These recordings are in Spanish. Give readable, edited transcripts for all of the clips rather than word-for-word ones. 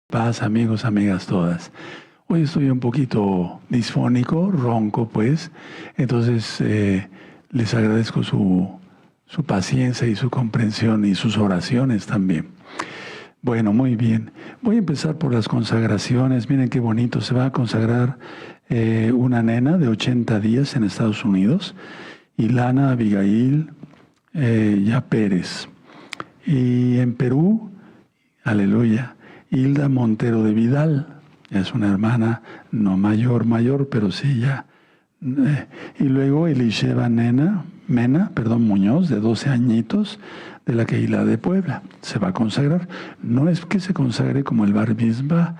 Paz, amigos, amigas todas. Hoy estoy un poquito disfónico, ronco, pues. Entonces, les agradezco su paciencia y su comprensión y sus oraciones también. Bueno, muy bien. Voy a empezar por las consagraciones. Miren qué bonito. Se va a consagrar una nena de 80 días en Estados Unidos, Ilana Abigail Ya Pérez. Y en Perú, aleluya, Hilda Montero de Vidal. Es una hermana no mayor, pero sí ya. Y luego Elisheva Mena, Muñoz, de 12 añitos, de la Keilah de Puebla. Se va a consagrar. No es que se consagre como el Bar Mitzvah,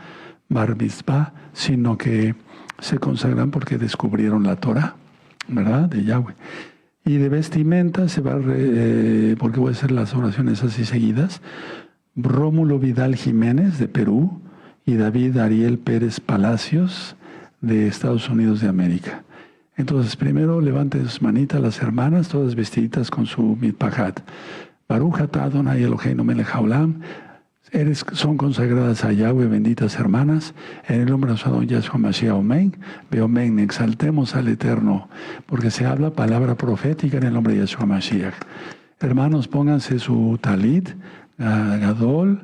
sino que se consagran porque descubrieron la Torah, ¿verdad? De Yahweh. Y de vestimenta se va porque voy a hacer las oraciones así seguidas. Rómulo Vidal Jiménez, de Perú, y David Ariel Pérez Palacios, de Estados Unidos de América. Entonces, primero levanten sus manitas las hermanas, todas vestiditas con su mitpahat. Baruch atah Adonai Eloheinu melech haolam. Son consagradas a Yahweh, benditas hermanas, en el nombre de nuestro Adón Yahshua Mashiach, amén. Amén. Exaltemos al Eterno, porque se habla palabra profética en el nombre de Yahshua Mashiach. Hermanos, pónganse su talit, gadol,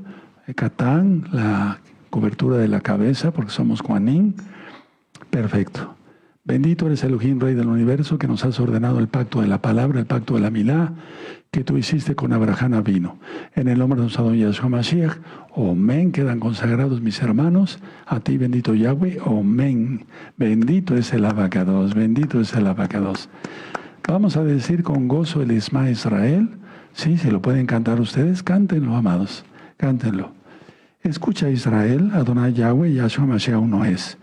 katán, la cobertura de la cabeza, porque somos Juanín. Perfecto. Bendito eres Elohim, Rey del Universo, que nos has ordenado el pacto de la palabra, el pacto de la milá, que tú hiciste con Abraham Avino. En el nombre de nuestro Adón Yahshua Mashiach, amén. Quedan consagrados mis hermanos, a ti bendito Yahweh, amén. Bendito es el Abacados, bendito es el Abacados. Vamos a decir con gozo el Isma Israel. Sí, si lo pueden cantar ustedes, cántenlo, amados, cántenlo. Escucha Israel, Adonai Yahweh, Yahshua Mashiach uno es.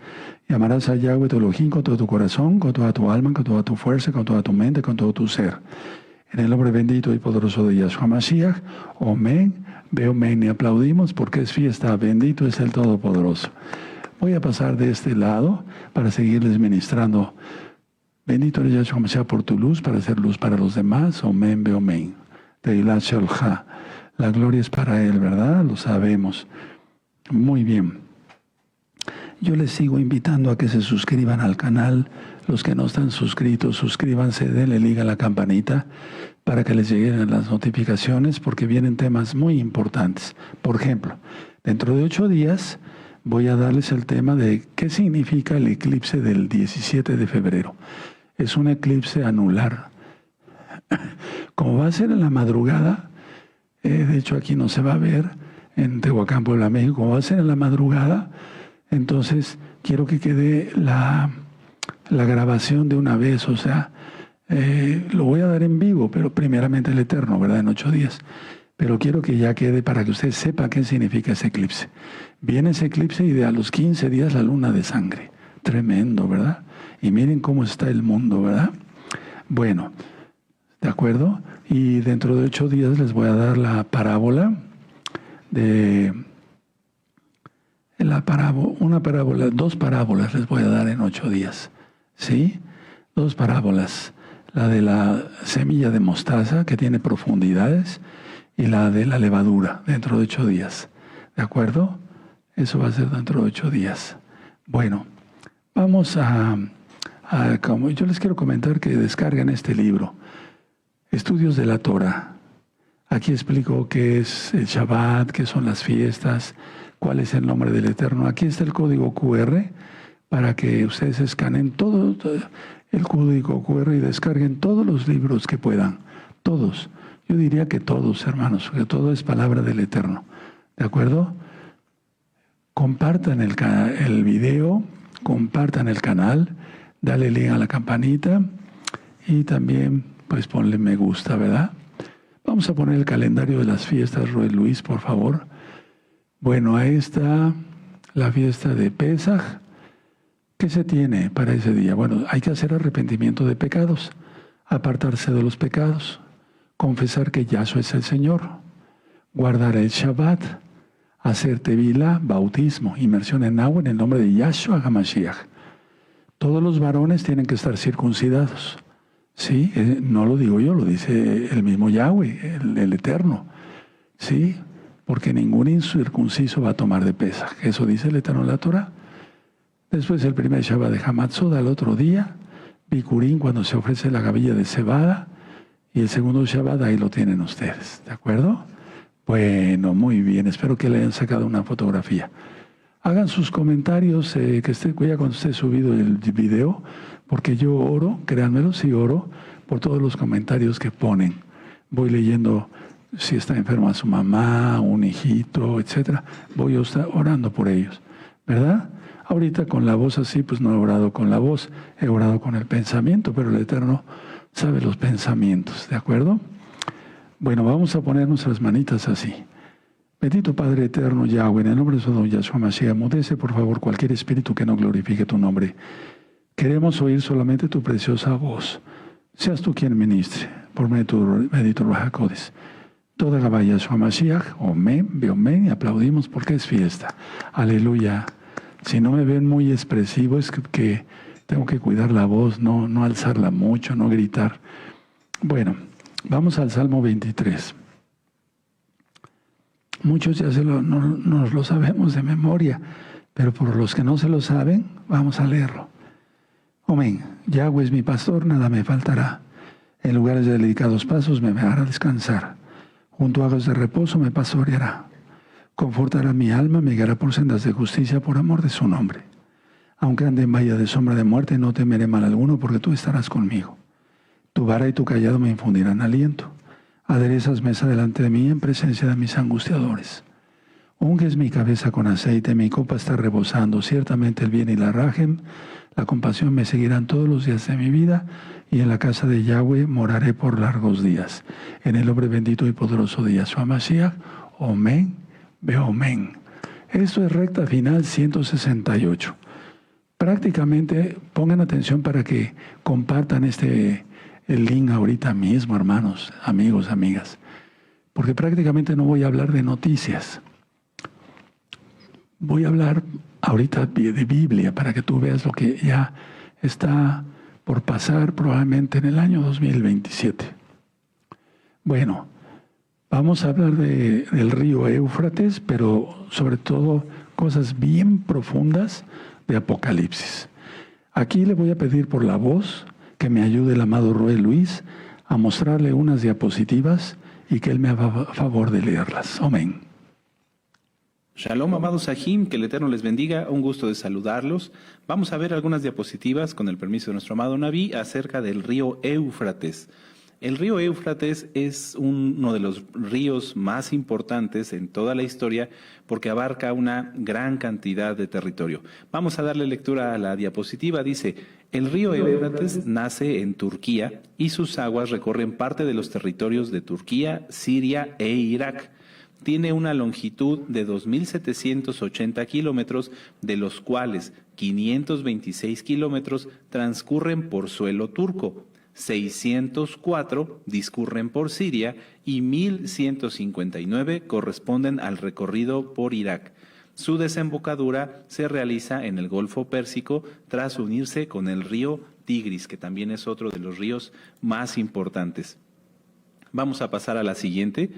Y amarás a Yahweh tu Elohim con todo tu corazón, con toda tu alma, con toda tu fuerza, con toda tu mente, con todo tu ser. En el nombre bendito y poderoso de Yahshua Mashiach, amén. Veo amén y aplaudimos porque es fiesta, bendito es el Todopoderoso. Voy a pasar de este lado para seguirles ministrando. Bendito eres Yahshua Mashiach por tu luz, para hacer luz para los demás, amén, veo amén. Teilat Shalcha. La gloria es para Él, ¿verdad? Lo sabemos. Muy bien. Yo les sigo invitando a que se suscriban al canal. Los que no están suscritos, suscríbanse, denle liga a la campanita para que les lleguen las notificaciones, porque vienen temas muy importantes. Por ejemplo, dentro de 8 días voy a darles el tema de qué significa el eclipse del 17 de febrero. Es un eclipse anular. Como va a ser en la madrugada, de hecho aquí no se va a ver, en Tehuacán, Puebla, México, como va a ser en la madrugada, entonces quiero que quede la grabación de una vez, o sea, lo voy a dar en vivo, pero primeramente el Eterno, ¿verdad? En 8 días. Pero quiero que ya quede para que usted sepa qué significa ese eclipse. Viene ese eclipse y de a los 15 días la luna de sangre. Tremendo, ¿verdad? Y miren cómo está el mundo, ¿verdad? Bueno, ¿de acuerdo? Y dentro de 8 días les voy a dar la parábola dos parábolas les voy a dar en 8 días. ¿Sí? 2 parábolas. La de la semilla de mostaza, que tiene profundidades, y la de la levadura, dentro de 8 días. ¿De acuerdo? Eso va a ser dentro de 8 días. Bueno, vamos como yo les quiero comentar que descarguen este libro, Estudios de la Torah. Aquí explico qué es el Shabbat, qué son las fiestas, cuál es el nombre del Eterno. Aquí está el código QR para que ustedes escaneen todo el código QR y descarguen todos los libros que puedan. Todos. Yo diría que todos, hermanos, porque todo es palabra del Eterno. ¿De acuerdo? Compartan el video, compartan el canal, dale link a la campanita y también pues ponle me gusta, ¿verdad? Vamos a poner el calendario de las fiestas, Roel Luis, por favor. Bueno, ahí está la fiesta de Pesaj. ¿Qué se tiene para ese día? Bueno, hay que hacer arrepentimiento de pecados, apartarse de los pecados, confesar que Yahshua es el Señor, guardar el Shabbat, hacer tevilá, bautismo, inmersión en agua en el nombre de Yahshua HaMashiach. Todos los varones tienen que estar circuncidados. Sí, no lo digo yo, lo dice el mismo Yahweh, el Eterno. Sí, porque ningún incircunciso va a tomar de Pesaj. Eso dice el Eterno en la Torah. Después el primer Shabbat de Hamatzot al otro día, Bikurim cuando se ofrece la gavilla de cebada, y el segundo Shabbat ahí lo tienen ustedes, ¿de acuerdo? Bueno, muy bien, espero que le hayan sacado una fotografía. Hagan sus comentarios, ya cuando esté subido el video, porque yo oro, créanmelo, sí oro, por todos los comentarios que ponen. Voy leyendo si está enferma su mamá, un hijito, etcétera. Voy orando por ellos, ¿verdad? Ahorita con la voz así, pues no he orado con la voz, he orado con el pensamiento, pero el Eterno sabe los pensamientos, ¿de acuerdo? Bueno, vamos a poner nuestras manitas así. Bendito Padre Eterno Yahweh, en el nombre de su don Yahshua Mashiach, mudece por favor cualquier espíritu que no glorifique tu nombre. Queremos oír solamente tu preciosa voz. Seas tú quien ministre, por medio de tu bendito Ruach HaKodesh. Toda la Yahshua Mashiach, Omen, Beomen, y aplaudimos porque es fiesta. Aleluya. Si no me ven muy expresivo, es que tengo que cuidar la voz, no alzarla mucho, no gritar. Bueno, vamos al Salmo 23. Muchos ya nos lo sabemos de memoria, pero por los que no se lo saben, vamos a leerlo. Amén. Yahweh es mi pastor, nada me faltará. En lugares de delicados pasos me hará descansar. Junto a aguas de reposo me pastoreará. Confortará mi alma, me guiará por sendas de justicia por amor de su nombre. Aunque ande en valle de sombra de muerte, no temeré mal alguno, porque tú estarás conmigo. Tu vara y tu cayado me infundirán aliento. Aderezas mesa delante de mí en presencia de mis angustiadores. Unges mi cabeza con aceite, mi copa está rebosando. Ciertamente el bien y la rajem, la compasión me seguirán todos los días de mi vida, y en la casa de Yahweh moraré por largos días. En el nombre bendito y poderoso de Yahshua Mashiach, Omen, Beomen. Esto es recta final 168. Prácticamente pongan atención para que compartan el link ahorita mismo, hermanos, amigos, amigas. Porque prácticamente no voy a hablar de noticias. Voy a hablar ahorita de Biblia para que tú veas lo que ya está por pasar probablemente en el año 2027. Bueno, vamos a hablar del río Éufrates, pero sobre todo cosas bien profundas de Apocalipsis. Aquí le voy a pedir por la voz que me ayude el amado Roel Luis a mostrarle unas diapositivas y que él me haga favor de leerlas. Amén. Shalom, amados Sahim, que el Eterno les bendiga, un gusto de saludarlos. Vamos a ver algunas diapositivas, con el permiso de nuestro amado Naví, acerca del río Éufrates. El río Éufrates es uno de los ríos más importantes en toda la historia porque abarca una gran cantidad de territorio. Vamos a darle lectura a la diapositiva. Dice, el río Éufrates nace en Turquía y sus aguas recorren parte de los territorios de Turquía, Siria e Irak. Tiene una longitud de 2.780 kilómetros, de los cuales 526 kilómetros transcurren por suelo turco, 604 discurren por Siria y 1.159 corresponden al recorrido por Irak. Su desembocadura se realiza en el Golfo Pérsico tras unirse con el río Tigris, que también es otro de los ríos más importantes. Vamos a pasar a la siguiente.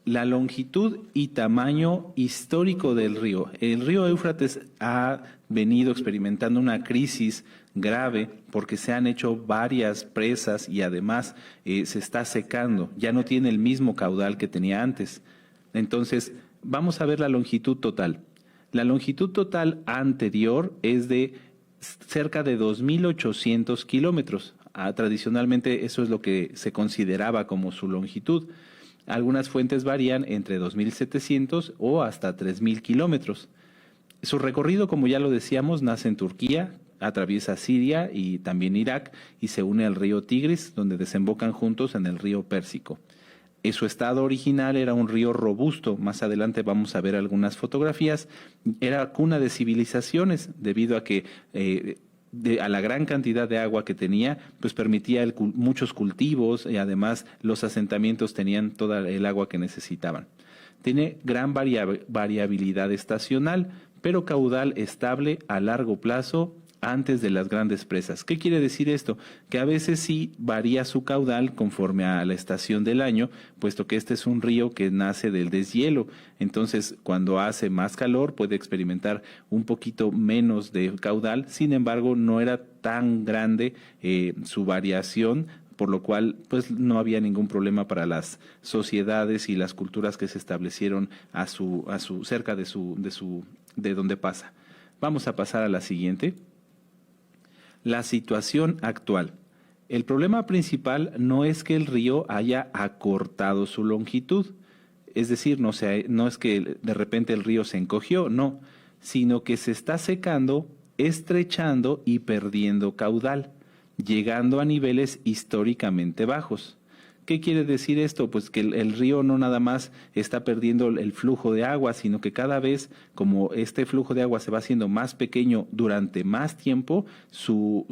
La longitud y tamaño histórico del río. El río Éufrates ha venido experimentando una crisis grave porque se han hecho varias presas y además se está secando. Ya no tiene el mismo caudal que tenía antes. Entonces, vamos a ver la longitud total. La longitud total anterior es de cerca de 2.800 kilómetros. Tradicionalmente eso es lo que se consideraba como su longitud. Algunas fuentes varían entre 2.700 o hasta 3.000 kilómetros. Su recorrido, como ya lo decíamos, nace en Turquía, atraviesa Siria y también Irak y se une al río Tigris, donde desembocan juntos en el río Pérsico. En su estado original era un río robusto. Más adelante vamos a ver algunas fotografías. Era cuna de civilizaciones debido a que a la gran cantidad de agua que tenía, pues permitía muchos cultivos y además los asentamientos tenían toda el agua que necesitaban. Tiene gran variabilidad estacional, pero caudal estable a largo plazo antes de las grandes presas. ¿Qué quiere decir esto? Que a veces sí varía su caudal conforme a la estación del año, puesto que este es un río que nace del deshielo. Entonces, cuando hace más calor puede experimentar un poquito menos de caudal. Sin embargo, no era tan grande su variación, por lo cual pues no había ningún problema para las sociedades y las culturas que se establecieron cerca de donde pasa. Vamos a pasar a la siguiente. La situación actual. El problema principal no es que el río haya acortado su longitud, es decir, no es que de repente el río se encogió, no, sino que se está secando, estrechando y perdiendo caudal, llegando a niveles históricamente bajos. ¿Qué quiere decir esto? Pues que el río no nada más está perdiendo el flujo de agua, sino que cada vez, como este flujo de agua se va haciendo más pequeño durante más tiempo, su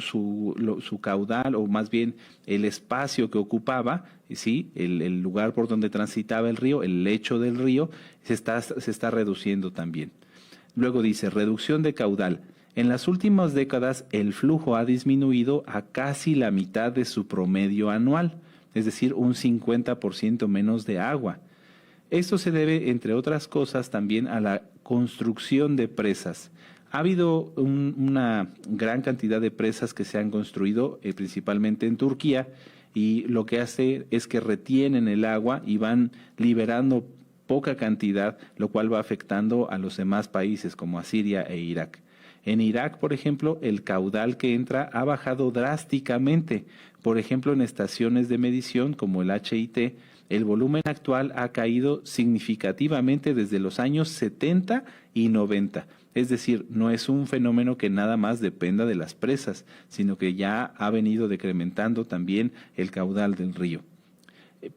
caudal, o más bien el espacio que ocupaba, ¿sí? El lugar por donde transitaba el río, el lecho del río, se está reduciendo también. Luego dice, reducción de caudal. En las últimas décadas, el flujo ha disminuido a casi la mitad de su promedio anual, es decir, un 50% menos de agua. Esto se debe, entre otras cosas, también a la construcción de presas. Ha habido una gran cantidad de presas que se han construido, principalmente en Turquía, y lo que hace es que retienen el agua y van liberando poca cantidad, lo cual va afectando a los demás países como a Siria e Irak. En Irak, por ejemplo, el caudal que entra ha bajado drásticamente. Por ejemplo, en estaciones de medición como el HIT, el volumen actual ha caído significativamente desde los años 70 y 90. Es decir, no es un fenómeno que nada más dependa de las presas, sino que ya ha venido decrementando también el caudal del río.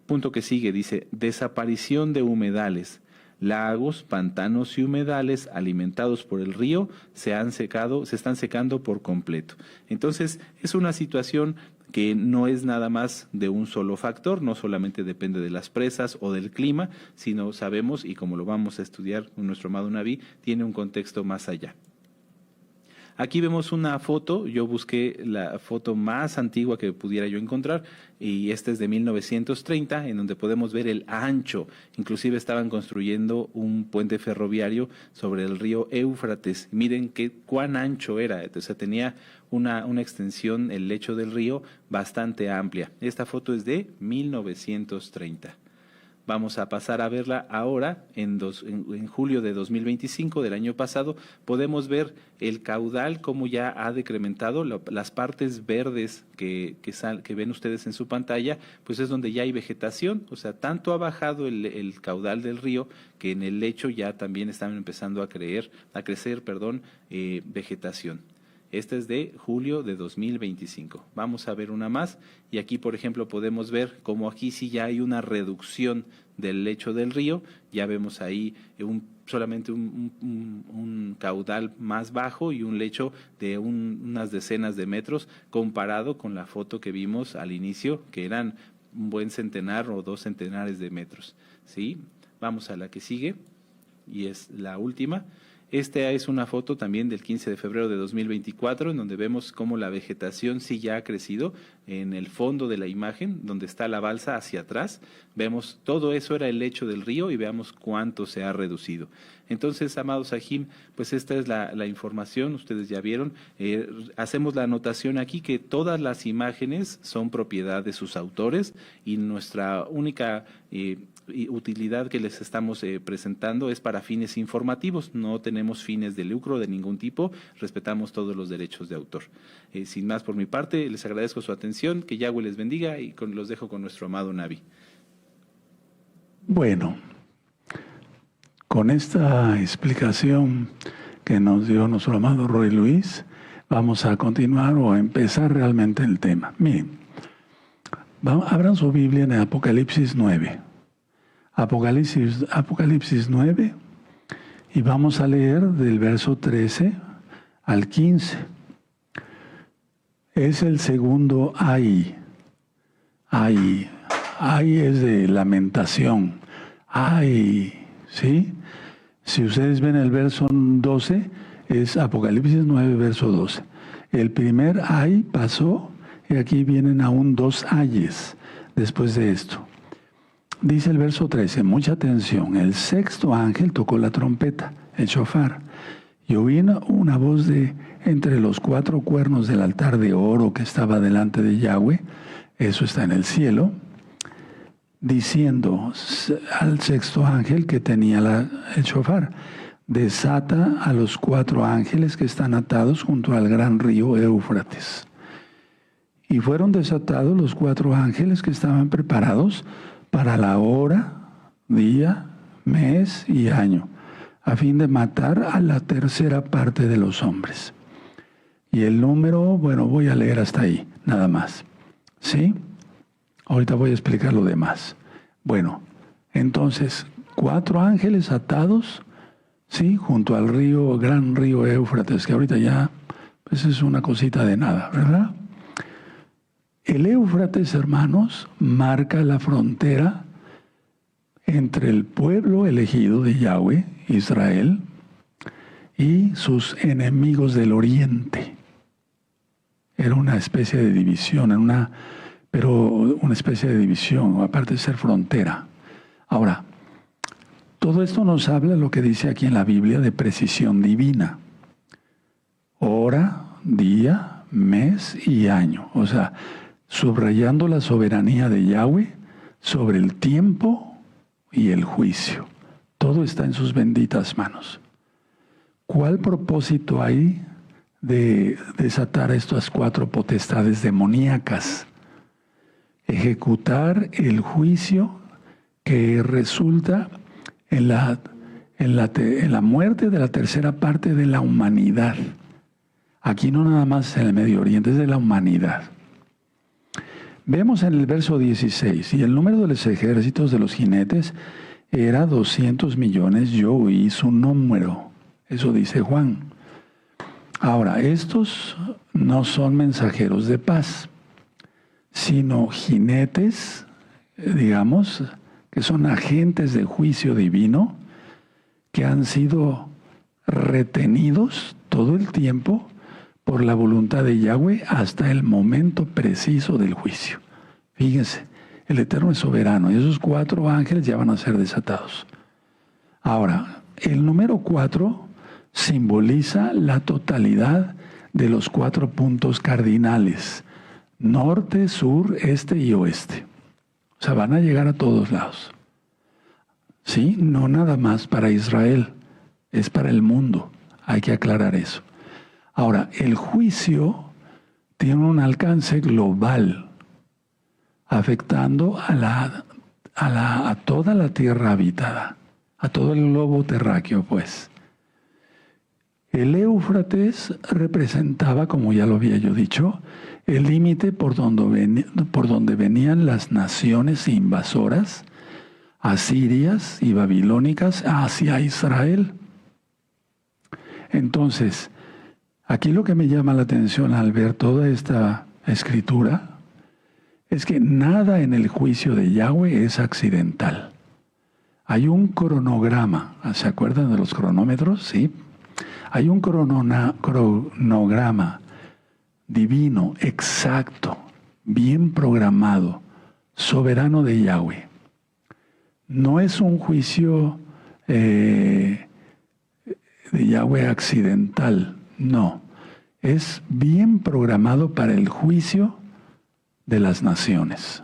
Punto que sigue, dice, desaparición de humedales. Lagos, pantanos y humedales alimentados por el río se están secando por completo. Entonces, es una situación que no es nada más de un solo factor, no solamente depende de las presas o del clima, sino sabemos, y como lo vamos a estudiar con nuestro amado Naví, tiene un contexto más allá. Aquí vemos una foto, yo busqué la foto más antigua que pudiera yo encontrar, y esta es de 1930, en donde podemos ver el ancho. Inclusive estaban construyendo un puente ferroviario sobre el río Éufrates. Miren cuán ancho era, o sea, tenía una extensión, el lecho del río, bastante amplia. Esta foto es de 1930. Vamos a pasar a verla ahora, en julio de 2025, del año pasado. Podemos ver el caudal, cómo ya ha decrementado. Las partes verdes que ven ustedes en su pantalla, pues es donde ya hay vegetación. O sea, tanto ha bajado el caudal del río que en el lecho ya también están empezando a crecer vegetación. Esta es de julio de 2025. Vamos a ver una más, y aquí, por ejemplo, podemos ver cómo aquí sí ya hay una reducción del lecho del río. Ya vemos ahí solamente un caudal más bajo y un lecho de unas decenas de metros, comparado con la foto que vimos al inicio, que eran un buen centenar o 2 centenares de metros, ¿sí? Vamos a la que sigue, y es la última. Esta es una foto también del 15 de febrero de 2024, en donde vemos cómo la vegetación sí ya ha crecido. En el fondo de la imagen, donde está la balsa hacia atrás, vemos todo eso era el lecho del río, y veamos cuánto se ha reducido. Entonces, amados Sahim, pues esta es la información, ustedes ya vieron. Hacemos la anotación aquí que todas las imágenes son propiedad de sus autores, y nuestra única utilidad que les estamos presentando es para fines informativos. No tenemos fines de lucro de ningún tipo, respetamos todos los derechos de autor. Sin más por mi parte, les agradezco su atención, que Yahweh les bendiga, y los dejo con nuestro amado Naví. Bueno, con esta explicación que nos dio nuestro amado Roy Luis, vamos a continuar o a empezar realmente el tema. Miren, abran su Biblia en Apocalipsis 9. Apocalipsis 9, y vamos a leer del verso 13 al 15. Es el segundo ay. Ay es de lamentación. Ay, ¿sí? Si ustedes ven el verso 12, Es Apocalipsis 9, verso 12. El primer ay pasó y aquí vienen aún 2 ayes después de esto. Dice el verso 13, mucha atención, el sexto ángel tocó la trompeta, el shofar, y oí una voz de entre los 4 cuernos del altar de oro que estaba delante de Yahweh, eso está en el cielo, diciendo al sexto ángel que tenía el shofar, desata a los 4 ángeles que están atados junto al gran río Éufrates. Y fueron desatados los 4 ángeles que estaban preparados para la hora, día, mes y año, a fin de matar a la tercera parte de los hombres. Y el número, bueno, voy a leer hasta ahí, nada más. ¿Sí? Ahorita voy a explicar lo demás. Bueno, entonces, 4 ángeles atados, ¿sí? Junto al río, gran río Éufrates, que ahorita ya, pues es una cosita de nada, ¿verdad? El Éufrates, hermanos, marca la frontera entre el pueblo elegido de Yahweh, Israel, y sus enemigos del oriente. Era una especie de división, pero una especie de división, aparte de ser frontera. Ahora, todo esto nos habla de lo que dice aquí en la Biblia de precisión divina. Hora, día, mes y año. O sea, subrayando la soberanía de Yahweh sobre el tiempo y el juicio. Todo está en sus benditas manos. ¿Cuál propósito hay de desatar estas 4 potestades demoníacas? Ejecutar el juicio que resulta en la muerte de la tercera parte de la humanidad. Aquí no nada más en el Medio Oriente, es de la humanidad. Vemos en el verso 16, y el número de los ejércitos de los jinetes era 200 millones, yo oí su número. Eso dice Juan. Ahora, estos no son mensajeros de paz, sino jinetes, digamos, que son agentes de juicio divino, que han sido retenidos todo el tiempo por la voluntad de Yahweh hasta el momento preciso del juicio. Fíjense, el Eterno es soberano y esos 4 ángeles ya van a ser desatados. Ahora, el número 4 simboliza la totalidad de los 4 puntos cardinales: norte, sur, este y oeste. O sea, van a llegar a todos lados. Sí, no nada más para Israel, es para el mundo. Hay que aclarar eso. Ahora, el juicio tiene un alcance global, afectando a toda la tierra habitada, a todo el globo terráqueo, pues. El Éufrates representaba, como ya lo había yo dicho, el límite por donde venían las naciones invasoras, asirias y babilónicas, hacia Israel. Entonces, aquí lo que me llama la atención al ver toda esta escritura es que nada en el juicio de Yahweh es accidental. Hay un cronograma, ¿se acuerdan de los cronómetros? Sí. Hay un cronograma divino, exacto, bien programado, soberano de Yahweh. No es un juicio de Yahweh accidental, no. Es bien programado para el juicio de las naciones.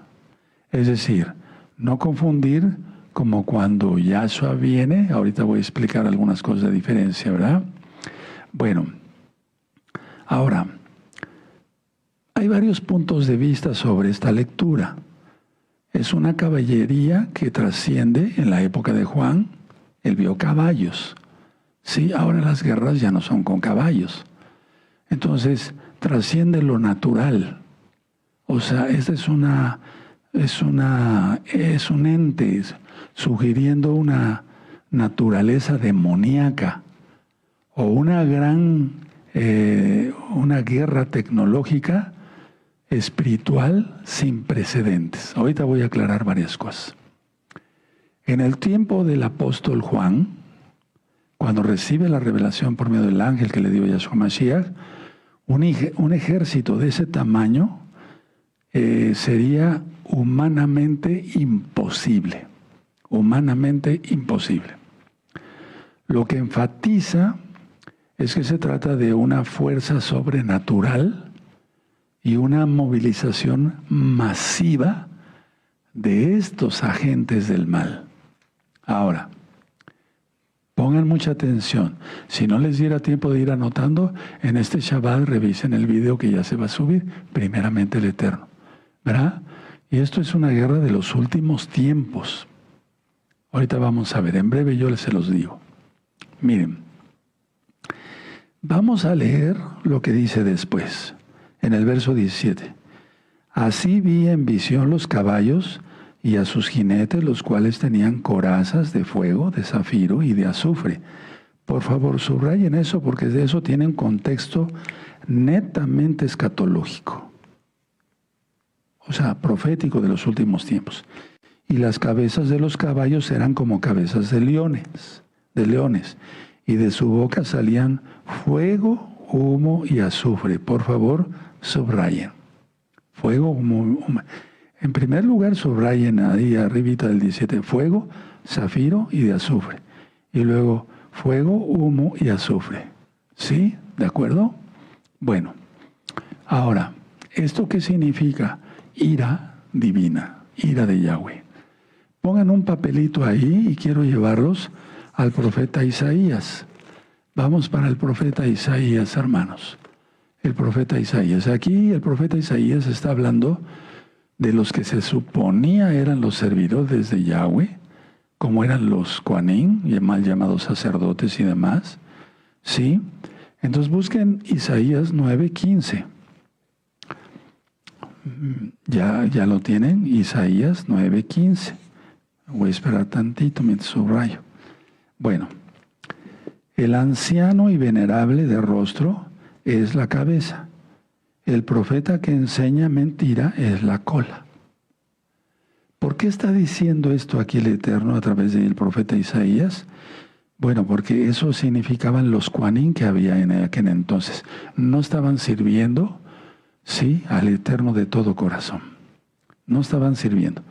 Es decir, no confundir como cuando Yahshua viene. Ahorita voy a explicar algunas cosas de diferencia, ¿verdad? Bueno, ahora, hay varios puntos de vista sobre esta lectura. Es una caballería que trasciende. En la época de Juan, él vio caballos. Sí, ahora las guerras ya no son con caballos. Entonces, trasciende lo natural. O sea, este es un ente sugiriendo una naturaleza demoníaca o una guerra tecnológica espiritual sin precedentes. Ahorita voy a aclarar varias cosas. En el tiempo del apóstol Juan, cuando recibe la revelación por medio del ángel que le dio Yahshua Mashiach, un ejército de ese tamaño sería humanamente imposible. Humanamente imposible. Lo que enfatiza es que se trata de una fuerza sobrenatural y una movilización masiva de estos agentes del mal. Ahora, pongan mucha atención. Si no les diera tiempo de ir anotando, en este Shabbat revisen el video que ya se va a subir, primeramente el Eterno. ¿Verdad? Y esto es una guerra de los últimos tiempos. Ahorita vamos a ver, en breve yo se los digo. Miren, vamos a leer lo que dice después, en el verso 17. Así vi en visión los caballos y a sus jinetes, los cuales tenían corazas de fuego, de zafiro y de azufre. Por favor, subrayen eso porque de eso tiene un contexto netamente escatológico. O sea, profético de los últimos tiempos. Y las cabezas de los caballos eran como cabezas de leones, y de su boca salían fuego, humo y azufre. Por favor, subrayen. Fuego, humo. En primer lugar, subrayen ahí arribita del 17, fuego, zafiro y de azufre. Y luego, fuego, humo y azufre. ¿Sí? ¿De acuerdo? Bueno, ahora, ¿esto qué significa? Ira divina, ira de Yahweh. Pongan un papelito ahí y quiero llevarlos al profeta Isaías. Vamos para el profeta Isaías, hermanos. El profeta Isaías. Aquí el profeta Isaías está hablando de los que se suponía eran los servidores de Yahweh, como eran los Kohanim, mal llamados sacerdotes y demás. ¿Sí? Entonces busquen Isaías 9:15. Ya lo tienen, Isaías 9:15. Voy a esperar tantito mientras subrayo. Bueno, el anciano y venerable de rostro es la cabeza. El profeta que enseña mentira es la cola. ¿Por qué está diciendo esto aquí el Eterno a través del profeta Isaías? Bueno, porque eso significaban los Kohanim que había en aquel entonces. No estaban sirviendo, sí, al Eterno de todo corazón. No estaban sirviendo.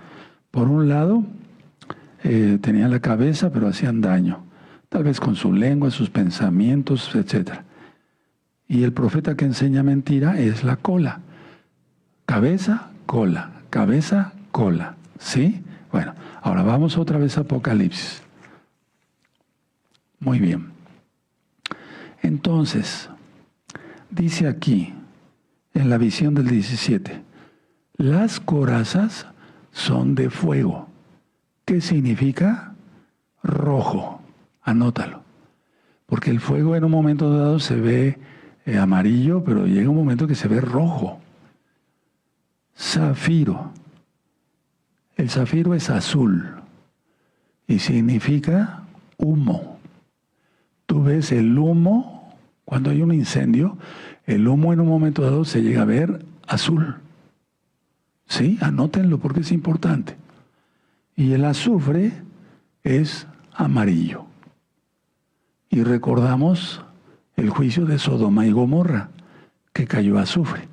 Por un lado, tenían la cabeza, pero hacían daño. Tal vez con su lengua, sus pensamientos, etc. Y el profeta que enseña mentira es la cola. Cabeza, cola. Cabeza, cola. ¿Sí? Bueno, ahora vamos otra vez a Apocalipsis. Muy bien. Entonces, dice aquí, en la visión del 17, las corazas son de fuego. ¿Qué significa? Rojo. Anótalo. Porque el fuego en un momento dado se ve amarillo, pero llega un momento que se ve rojo. Zafiro. El zafiro es azul y significa humo. Tú ves el humo, cuando hay un incendio, el humo en un momento dado se llega a ver azul. ¿Sí? Anótenlo porque es importante. Y el azufre es amarillo. Y recordamos el juicio de Sodoma y Gomorra, que cayó azufre.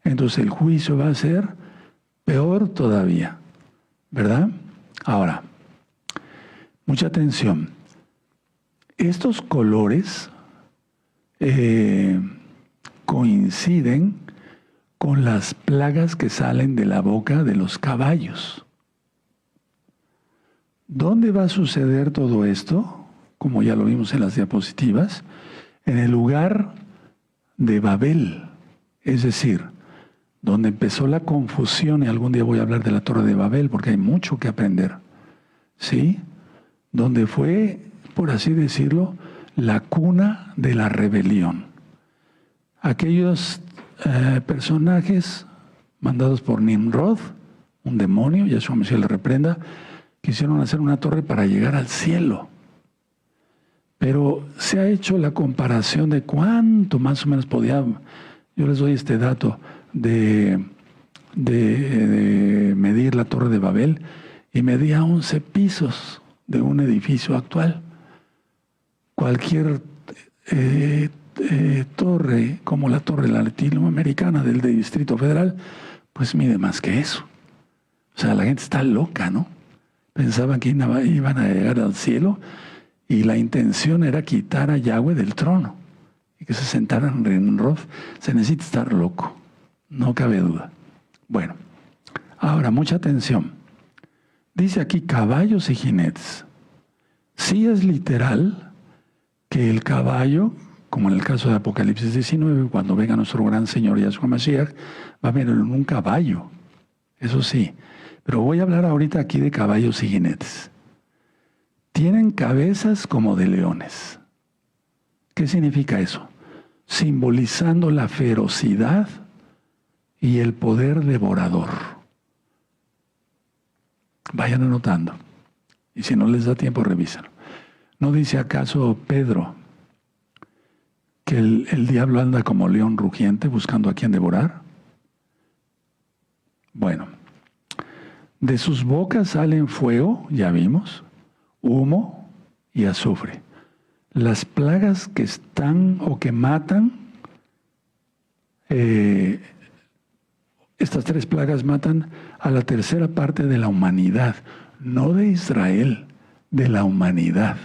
Entonces el juicio va a ser peor todavía, ¿verdad? Ahora, mucha atención. Estos colores coinciden con las plagas que salen de la boca de los caballos. ¿Dónde va a suceder todo esto? Como ya lo vimos en las diapositivas, en el lugar de Babel, es decir, donde empezó la confusión, y algún día voy a hablar de la Torre de Babel, porque hay mucho que aprender, ¿sí? Donde fue, por así decirlo, la cuna de la rebelión. Aquellos personajes mandados por Nimrod, un demonio, Yahshua Mashiach le reprenda, quisieron hacer una torre para llegar al cielo. Pero se ha hecho la comparación de cuánto más o menos podía, yo les doy este dato, de medir la Torre de Babel, y medía 11 pisos de un edificio actual. cualquier torre, como la torre latinoamericana del Distrito Federal, pues mide más que eso. O sea, la gente está loca, ¿no? Pensaban que iban a llegar al cielo y la intención era quitar a Yahweh del trono y que se sentaran en Roth. Se necesita estar loco, no cabe duda. Bueno, ahora mucha atención. Dice aquí caballos y jinetes. Sí es literal que el caballo, como en el caso de Apocalipsis 19, cuando venga nuestro gran Señor Yahshua Mashiach, va a venir en un caballo. Eso sí. Pero voy a hablar ahorita aquí de caballos y jinetes. Tienen cabezas como de leones. ¿Qué significa eso? Simbolizando la ferocidad y el poder devorador. Vayan anotando. Y si no les da tiempo, revísenlo. ¿No dice acaso Pedro que el diablo anda como león rugiente buscando a quien devorar? Bueno. De sus bocas salen fuego, ya vimos, humo y azufre. Las plagas que están o que matan, estas 3 plagas matan a la tercera parte de la humanidad, no de Israel, de la humanidad,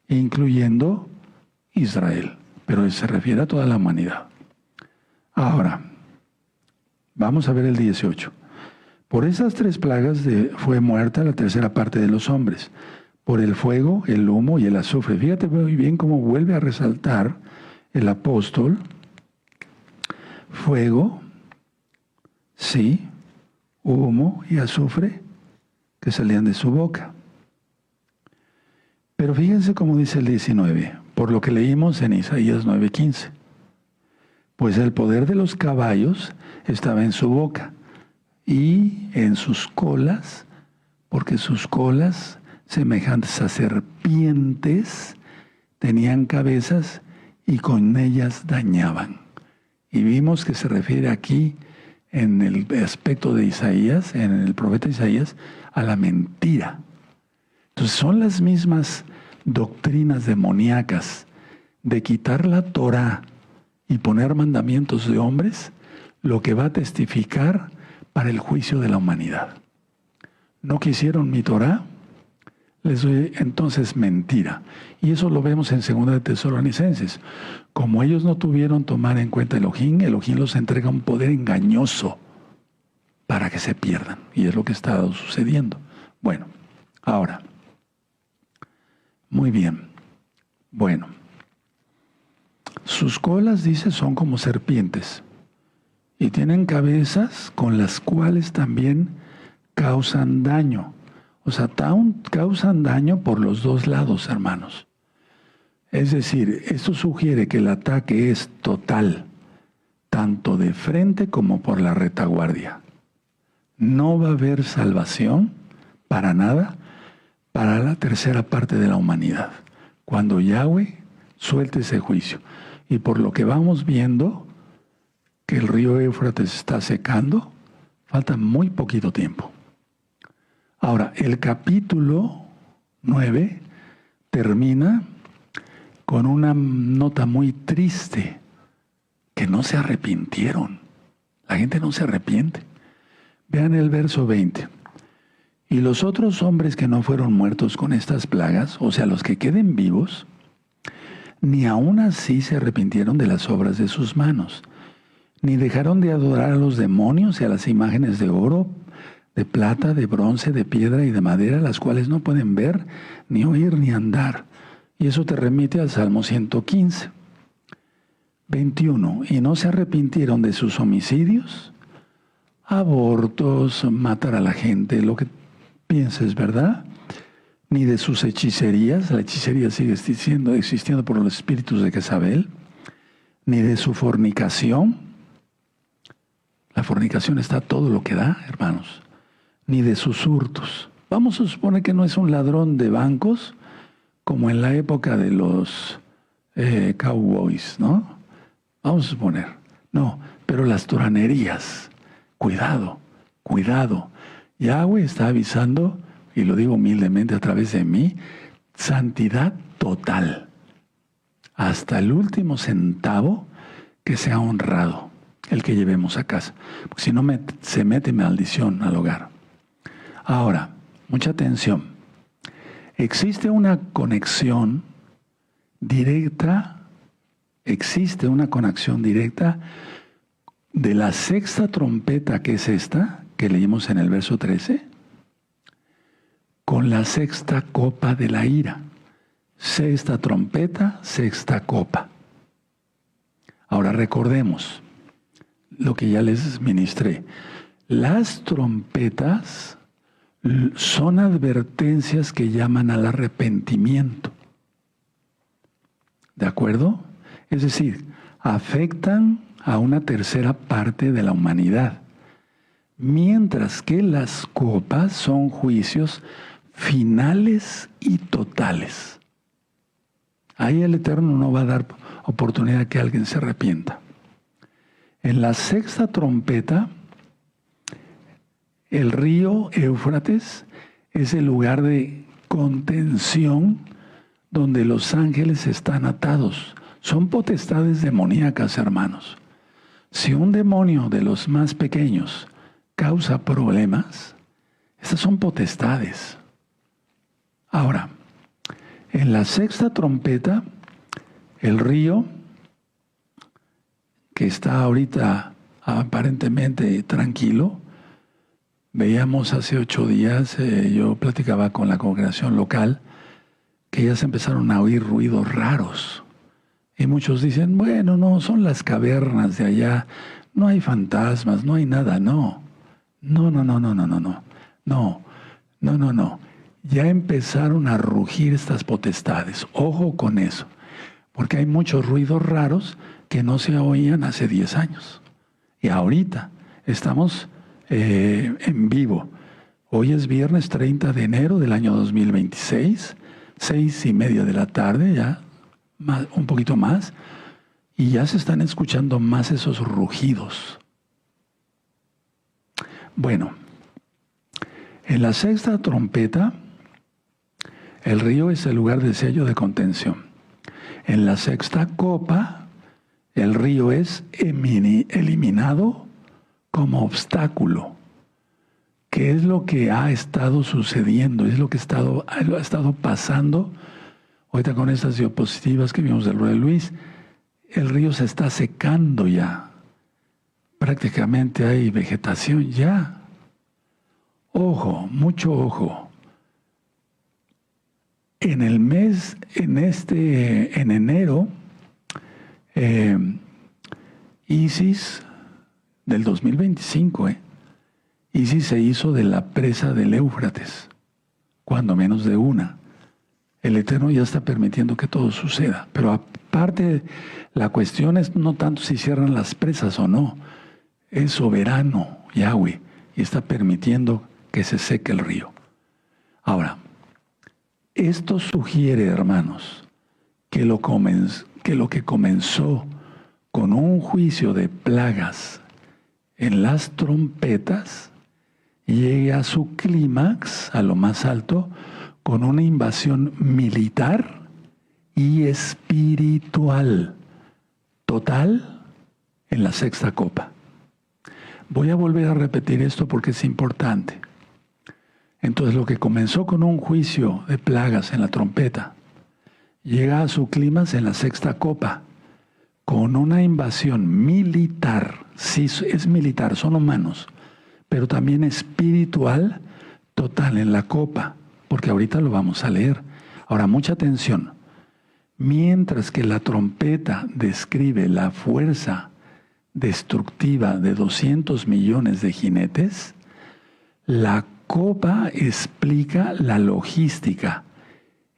incluyendo Israel, pero se refiere a toda la humanidad. Ahora, vamos a ver el 18. Por esas 3 plagas fue muerta la tercera parte de los hombres, por el fuego, el humo y el azufre. Fíjate muy bien cómo vuelve a resaltar el apóstol. Fuego, sí, humo y azufre que salían de su boca. Pero fíjense cómo dice el 19, por lo que leímos en Isaías 9:15. Pues el poder de los caballos estaba en su boca y en sus colas, porque sus colas, semejantes a serpientes, tenían cabezas y con ellas dañaban. Y vimos que se refiere aquí, en el aspecto de Isaías, en el profeta Isaías, a la mentira. Entonces son las mismas doctrinas demoníacas de quitar la Torá y poner mandamientos de hombres, lo que va a testificar para el juicio de la humanidad. No quisieron mi Torá, les doy entonces mentira. Y eso lo vemos en 2 de Tesalonicenses. Como ellos no tuvieron tomar en cuenta Elohim, Elohim los entrega un poder engañoso para que se pierdan. Y es lo que está sucediendo. Bueno, ahora. Muy bien. Bueno. Sus colas, dice, son como serpientes. Y tienen cabezas con las cuales también causan daño. O sea, causan daño por los 2 lados, hermanos. Es decir, esto sugiere que el ataque es total, tanto de frente como por la retaguardia. No va a haber salvación, para nada, para la tercera parte de la humanidad, cuando Yahweh suelte ese juicio. Y por lo que vamos viendo, que el río Éufrates está secando, falta muy poquito tiempo. Ahora, el capítulo 9 termina con una nota muy triste, que no se arrepintieron. La gente no se arrepiente. Vean el verso 20. Y los otros hombres que no fueron muertos con estas plagas, o sea, los que queden vivos, ni aún así se arrepintieron de las obras de sus manos, ni dejaron de adorar a los demonios y a las imágenes de oro, de plata, de bronce, de piedra y de madera, las cuales no pueden ver, ni oír, ni andar. Y eso te remite al Salmo 115. 21. Y no se arrepintieron de sus homicidios, abortos, matar a la gente, lo que pienses, ¿verdad? Ni de sus hechicerías, la hechicería sigue existiendo por los espíritus de Jezabel, ni de su fornicación. La fornicación está todo lo que da, hermanos. Ni de sus hurtos. Vamos a suponer que no es un ladrón de bancos, como en la época de los cowboys, ¿no? Vamos a suponer. No, pero las toranerías. Cuidado, cuidado. Yahweh está avisando, y lo digo humildemente a través de mí, santidad total. hasta el último centavo que sea honrado el que llevemos a casa. Porque si no, se mete maldición al hogar. Ahora, mucha atención. Existe una conexión directa de la sexta trompeta, que es esta, que leímos en el verso 13, con la sexta copa de la ira. Sexta trompeta, sexta copa. Ahora recordemos lo que ya les ministré. Las trompetas son advertencias que llaman al arrepentimiento. ¿De acuerdo? Es decir, afectan a una tercera parte de la humanidad, mientras que las copas son juicios finales y totales. Ahí el Eterno no va a dar oportunidad a que alguien se arrepienta. En la sexta trompeta, el río Éufrates es el lugar de contención donde los ángeles están atados. Son potestades demoníacas, hermanos. Si un demonio de los más pequeños causa problemas, estas son potestades. Ahora, en la sexta trompeta, el río, que está ahorita aparentemente tranquilo, veíamos hace 8 días, yo platicaba con la congregación local, que ya se empezaron a oír ruidos raros. Y muchos dicen, bueno, no, son las cavernas de allá, no hay fantasmas, no hay nada, no. No. Ya empezaron a rugir estas potestades. Ojo con eso, porque hay muchos ruidos raros que no se oían hace 10 años. Y ahorita estamos en vivo. Hoy es viernes 30 de enero del año 2026, 6:30 de la tarde, ya un poquito más, y ya se están escuchando más esos rugidos. Bueno, en la sexta trompeta, el río es el lugar de sello de contención. En la sexta copa, el río es eliminado como obstáculo. ¿Qué es lo que ha estado sucediendo? Es lo que ha estado pasando. Ahorita con estas diapositivas que vimos del Rey Luis, el río se está secando ya. Prácticamente hay vegetación ya. Ojo, mucho ojo. En enero, Isis del 2025, Isis se hizo de la presa del Éufrates, cuando menos de una. El Eterno ya está permitiendo que todo suceda. Pero aparte, la cuestión es no tanto si cierran las presas o no. Es soberano Yahweh y está permitiendo que se seque el río. Ahora, esto sugiere, hermanos, que lo que comenzó con un juicio de plagas en las trompetas llegue a su clímax, a lo más alto, con una invasión militar y espiritual total en la sexta copa. Voy a volver a repetir esto porque es importante. Entonces, lo que comenzó con un juicio de plagas en la trompeta llega a su clímax en la sexta copa con una invasión militar. Sí, es militar, son humanos, pero también espiritual total en la copa, porque ahorita lo vamos a leer. Ahora, mucha atención. Mientras que la trompeta describe la fuerza destructiva de 200 millones de jinetes, la copa explica la logística.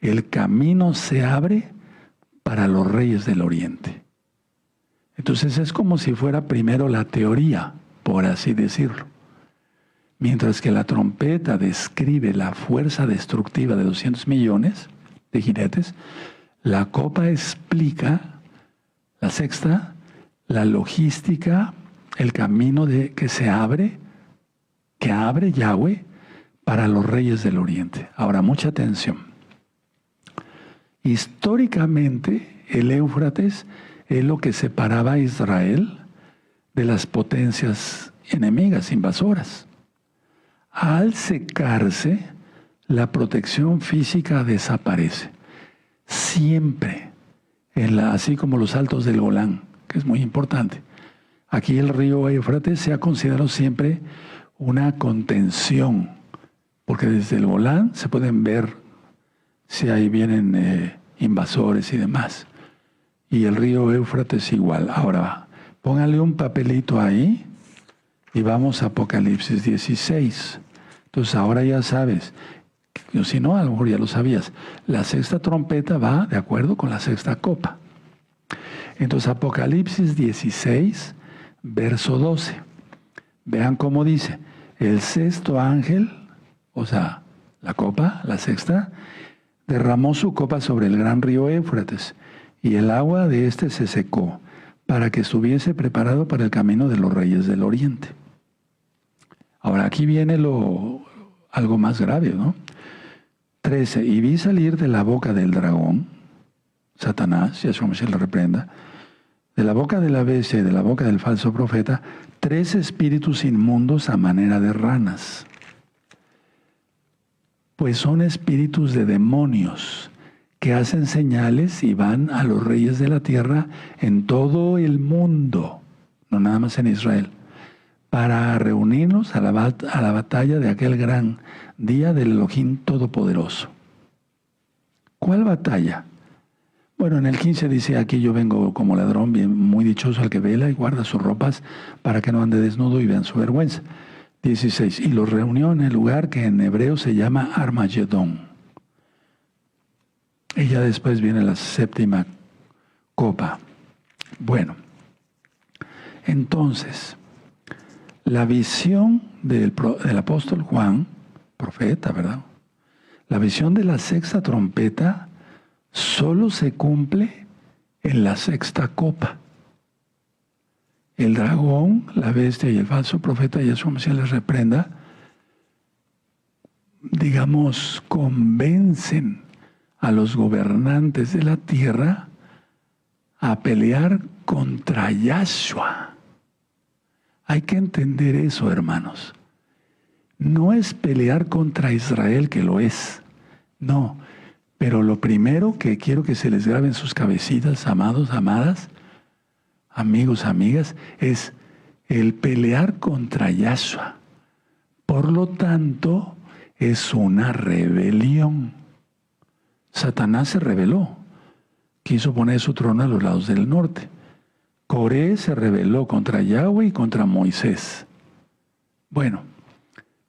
El camino se abre para los reyes del oriente. Entonces es como si fuera primero la teoría, por así decirlo. Mientras que la trompeta describe la fuerza destructiva de 200 millones de jinetes, la copa explica, la sexta, la logística, el camino que abre Yahweh para los reyes del oriente. Ahora, mucha atención. Históricamente, el Éufrates es lo que separaba a Israel de las potencias enemigas, invasoras. Al secarse, la protección física desaparece. Siempre, así como los altos del Golán, que es muy importante. Aquí el río Éufrates se ha considerado siempre una contención, porque desde el Golán se pueden ver si ahí vienen invasores y demás. Y el río Éufrates igual. Ahora, póngale un papelito ahí y vamos a Apocalipsis 16. Entonces ahora ya sabes, si no, a lo mejor ya lo sabías, la sexta trompeta va de acuerdo con la sexta copa. Entonces Apocalipsis 16, verso 12. Vean cómo dice, el sexto ángel, o sea, la copa, la sexta, derramó su copa sobre el gran río Éufrates, y el agua de éste se secó, para que estuviese preparado para el camino de los reyes del oriente. Ahora aquí viene algo más grave, ¿no? 13. Y vi salir de la boca del dragón, Satanás, Yahshua Mashiach le reprenda, de la boca de la bestia y de la boca del falso profeta, 3 espíritus inmundos a manera de ranas. Pues son espíritus de demonios que hacen señales y van a los reyes de la tierra en todo el mundo, no nada más en Israel, para reunirnos a la batalla de aquel gran día del Elohim Todopoderoso. ¿Cuál batalla? Bueno, en el 15 dice, aquí yo vengo como ladrón, bien, muy dichoso el que vela y guarda sus ropas para que no ande desnudo y vean su vergüenza. 16. Y los reunió en el lugar que en hebreo se llama Armagedón. Y ya después viene la séptima copa. Bueno, entonces, la visión del apóstol Juan, profeta, ¿verdad? La visión de la sexta trompeta solo se cumple en la sexta copa. El dragón, la bestia y el falso profeta, Yahshua Mashiach les reprenda, digamos, convencen a los gobernantes de la tierra a pelear contra Yahshua. Hay que entender eso, hermanos. No es pelear contra Israel, que lo es. No. Pero lo primero que quiero que se les grabe en sus cabecitas, amados, amadas, amigos, amigas, es el pelear contra Yahshua. Por lo tanto, es una rebelión. Satanás se rebeló. Quiso poner su trono a los lados del norte. Coré se rebeló contra Yahweh y contra Moisés. Bueno,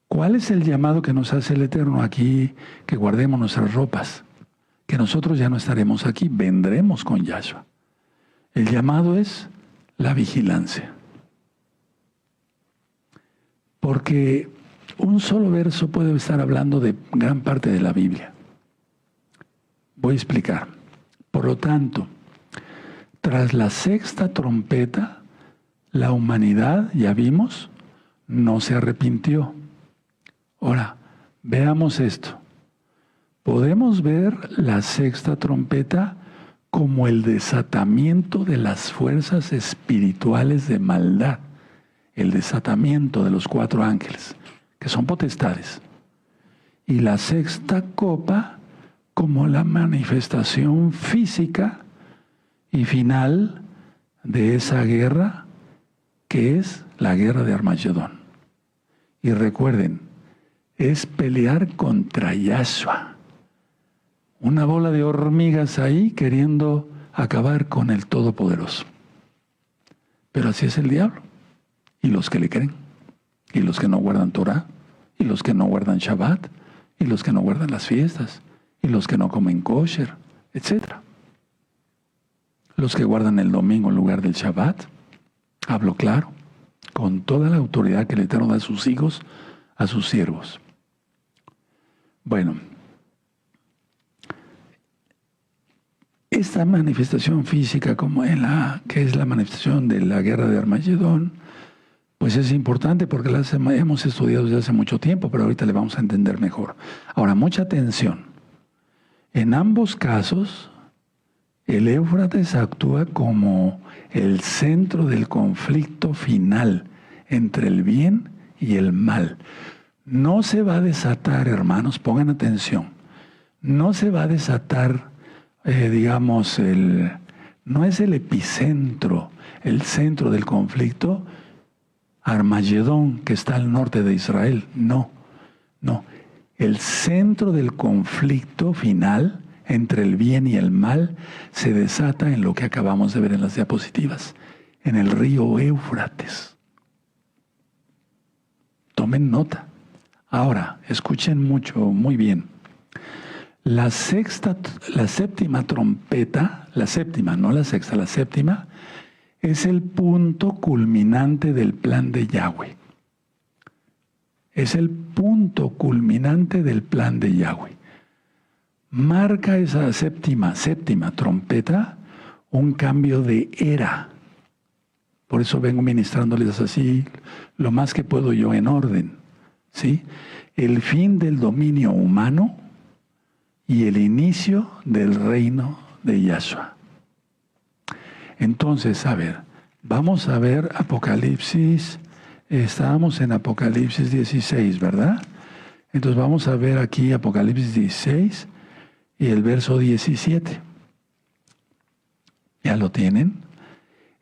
¿cuál es el llamado que nos hace el Eterno aquí? Que guardemos nuestras ropas. Que nosotros ya no estaremos aquí, vendremos con Yahshua. El llamado es la vigilancia. Porque un solo verso puede estar hablando de gran parte de la Biblia. Voy a explicar. Por lo tanto, tras la sexta trompeta, la humanidad, ya vimos, no se arrepintió. Ahora, veamos esto. Podemos ver la sexta trompeta como el desatamiento de las fuerzas espirituales de maldad, el desatamiento de los 4 ángeles, que son potestades. Y la sexta copa como la manifestación física y final de esa guerra, que es la guerra de Armagedón. Y recuerden, es pelear contra Yahshua. Una bola de hormigas ahí queriendo acabar con el Todopoderoso. Pero así es el diablo. Y los que le creen. Y los que no guardan Torah. Y los que no guardan Shabbat. Y los que no guardan las fiestas. Y los que no comen kosher, etc. Los que guardan el domingo en lugar del Shabbat. Hablo claro. Con toda la autoridad que el Eterno da a sus hijos, a sus siervos. Bueno. Esta manifestación física, como que es la manifestación de la guerra de Armagedón, pues es importante porque la hemos estudiado desde hace mucho tiempo, pero ahorita le vamos a entender mejor. Ahora, mucha atención. En ambos casos, El Éufrates actúa como el centro del conflicto final entre el bien y el mal. No se va a desatar, hermanos, pongan atención, no se va a desatar, digamos, no es el epicentro, el centro del conflicto, Armagedón, que está al norte de Israel. No, no. El centro del conflicto final entre el bien y el mal se desata en lo que acabamos de ver en las diapositivas, en el río Éufrates. Tomen nota. Ahora, escuchen muy bien. La séptima trompeta, la séptima, no la sexta, la séptima, es el punto culminante del plan de Yahweh. Es el punto culminante del plan de Yahweh. Marca esa séptima trompeta un cambio de era. Por eso vengo ministrándoles así lo más que puedo yo en orden, ¿sí? El fin del dominio humano y el inicio del reino de Yahshua. Entonces, a ver, vamos a ver Apocalipsis, estábamos en Apocalipsis 16, ¿verdad? Entonces vamos a ver aquí Apocalipsis 16 y el verso 17. ¿Ya lo tienen?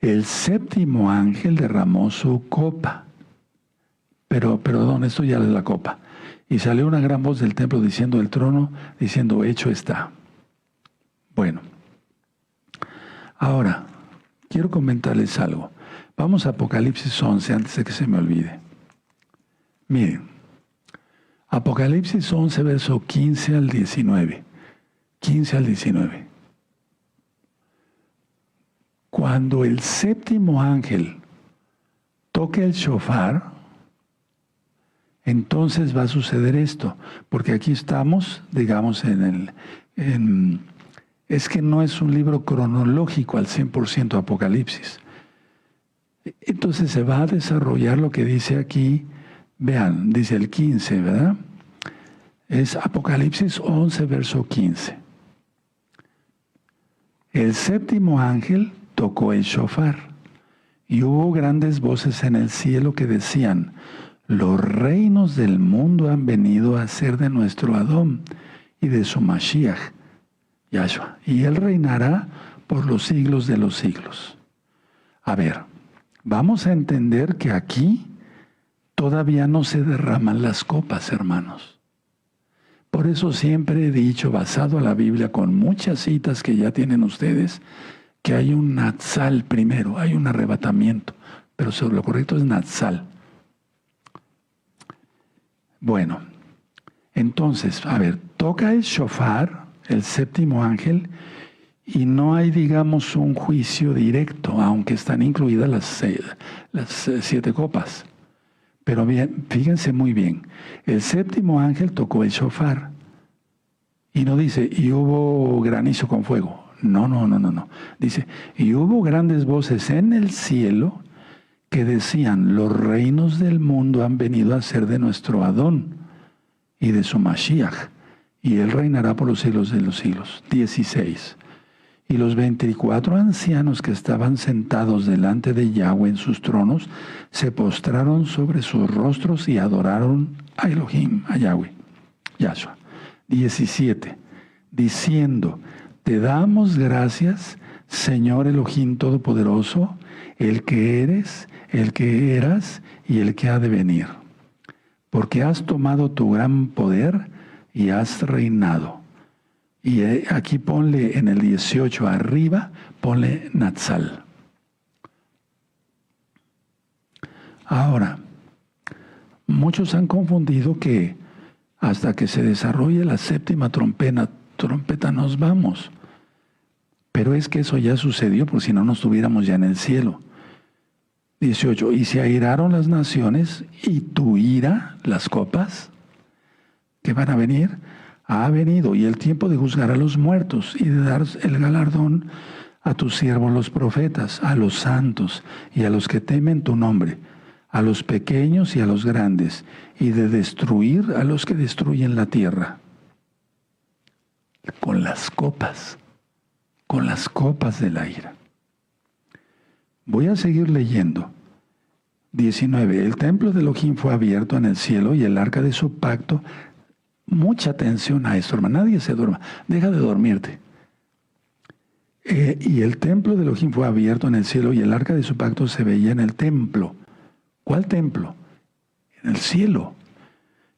El séptimo ángel derramó su copa. Perdón, esto ya es la copa. Y salió una gran voz del templo diciendo del trono, diciendo, hecho está. Bueno, ahora, quiero comentarles algo. Vamos a Apocalipsis 11 antes de que se me olvide. Miren, Apocalipsis 11, verso 15 al 19. 15 al 19. Cuando el séptimo ángel toque el shofar, entonces va a suceder esto, porque aquí estamos, digamos, es que no es un libro cronológico al 100% Apocalipsis. Entonces se va a desarrollar lo que dice aquí, vean, dice el 15, ¿verdad? Es Apocalipsis 11, verso 15. El séptimo ángel tocó el shofar, y hubo grandes voces en el cielo que decían, los reinos del mundo han venido a ser de nuestro Adón y de su Mashiach, Yahshua, y él reinará por los siglos de los siglos. A ver, vamos a entender que aquí todavía no se derraman las copas, hermanos. Por eso siempre he dicho, basado a la Biblia, con muchas citas que ya tienen ustedes, que hay un natsal primero, hay un arrebatamiento, pero lo correcto es natsal. Bueno, entonces, a ver, toca el shofar, el séptimo ángel, y no hay, digamos, un juicio directo, aunque están incluidas las 7 copas. Pero bien, fíjense muy bien, el séptimo ángel tocó el shofar, y no dice, y hubo granizo con fuego. No. Dice, y hubo grandes voces en el cielo que decían, los reinos del mundo han venido a ser de nuestro Adón y de su Mashiach, y él reinará por los siglos de los siglos. 16. Y los 24 ancianos que estaban sentados delante de Yahweh en sus tronos, se postraron sobre sus rostros y adoraron a Elohim, a Yahweh, Yahshua. 17. Diciendo, te damos gracias, Señor Elohim Todopoderoso, el que eres, el que eras y el que ha de venir, porque has tomado tu gran poder y has reinado. Y aquí ponle en el 18 arriba, ponle Natsal. Ahora, muchos han confundido que hasta que se desarrolle la séptima trompeta nos vamos. Pero es que eso ya sucedió, por si no nos estuviéramos ya en el cielo. 18. Y se airaron las naciones, y tu ira, las copas, que van a venir, ha venido, y el tiempo de juzgar a los muertos, y de dar el galardón a tus siervos los profetas, a los santos, y a los que temen tu nombre, a los pequeños y a los grandes, y de destruir a los que destruyen la tierra. Con las copas. con las copas de la ira. Voy a seguir leyendo. 19. El templo de Elohim fue abierto en el cielo y el arca de su pacto. Mucha atención a esto, hermano. Nadie se duerma. Deja de dormirte. Y el templo de Elohim fue abierto en el cielo y el arca de su pacto se veía en el templo. ¿Cuál templo? En el cielo.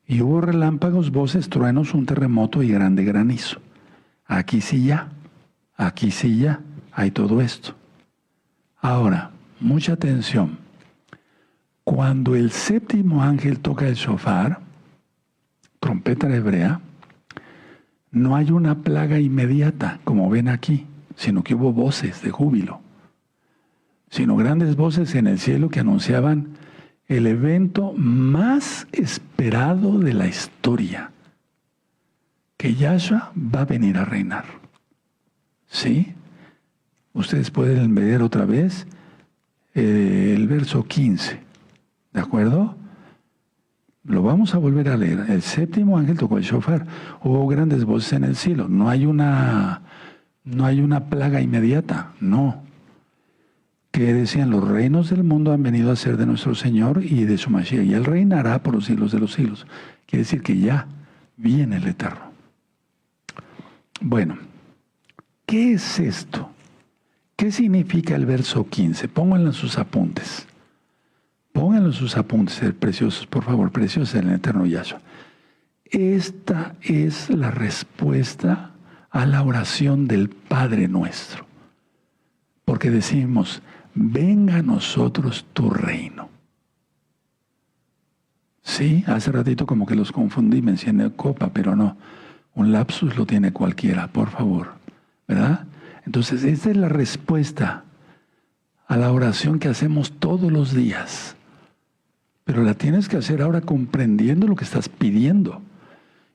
Y hubo relámpagos, voces, truenos, un terremoto y grande granizo. Aquí sí ya. Aquí sí ya. Hay todo esto. Ahora, mucha atención. Cuando el séptimo ángel toca el shofar, trompeta hebrea, no hay una plaga inmediata, como ven aquí, sino que hubo voces de júbilo, sino grandes voces en el cielo que anunciaban el evento más esperado de la historia, que Yahshua va a venir a reinar. ¿Sí? Ustedes pueden ver otra vez el verso 15. ¿De acuerdo? Lo vamos a volver a leer. El séptimo ángel tocó el shofar. Hubo grandes voces en el cielo. No hay una plaga inmediata. No. Que decían, los reinos del mundo han venido a ser de nuestro Señor y de su Mashiach. Y Él reinará por los siglos de los siglos. Quiere decir que ya viene el Eterno. Bueno, ¿qué es esto? ¿Qué significa el verso 15? Pónganlo en sus apuntes. Pónganlo en sus apuntes, preciosos, por favor, preciosos en el eterno Yahshua. Esta es la respuesta a la oración del Padre nuestro. Porque decimos, venga a nosotros tu reino. Sí, hace ratito como que los confundí, mencioné copa, pero no. Un lapsus lo tiene cualquiera, por favor. ¿Verdad? Entonces, esta es la respuesta a la oración que hacemos todos los días. Pero la tienes que hacer ahora comprendiendo lo que estás pidiendo.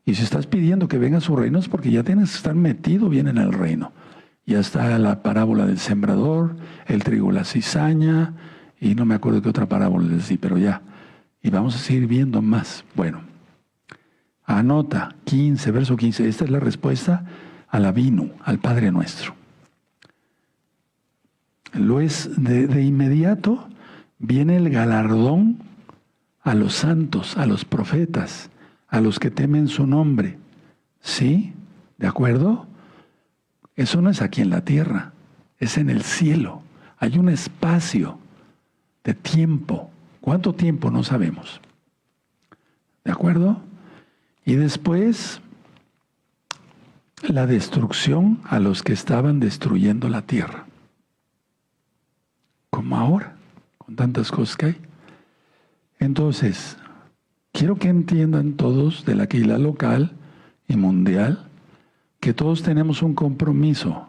Y si estás pidiendo que venga su reino es porque ya tienes que estar metido bien en el reino. Ya está la parábola del sembrador, el trigo, la cizaña, y no me acuerdo qué otra parábola les di, pero ya. Y vamos a seguir viendo más. Bueno, anota 15, verso 15. Esta es la respuesta al Avinu, al Padre nuestro. Lo es de inmediato, viene el galardón a los santos, a los profetas, a los que temen su nombre. ¿Sí? ¿De acuerdo? Eso no es aquí en la tierra, es en el cielo. Hay un espacio de tiempo. ¿Cuánto tiempo? No sabemos. ¿De acuerdo? Y después, la destrucción a los que estaban destruyendo la tierra. Como ahora, con tantas cosas que hay. Entonces, quiero que entiendan todos de la Keilah local y mundial que todos tenemos un compromiso.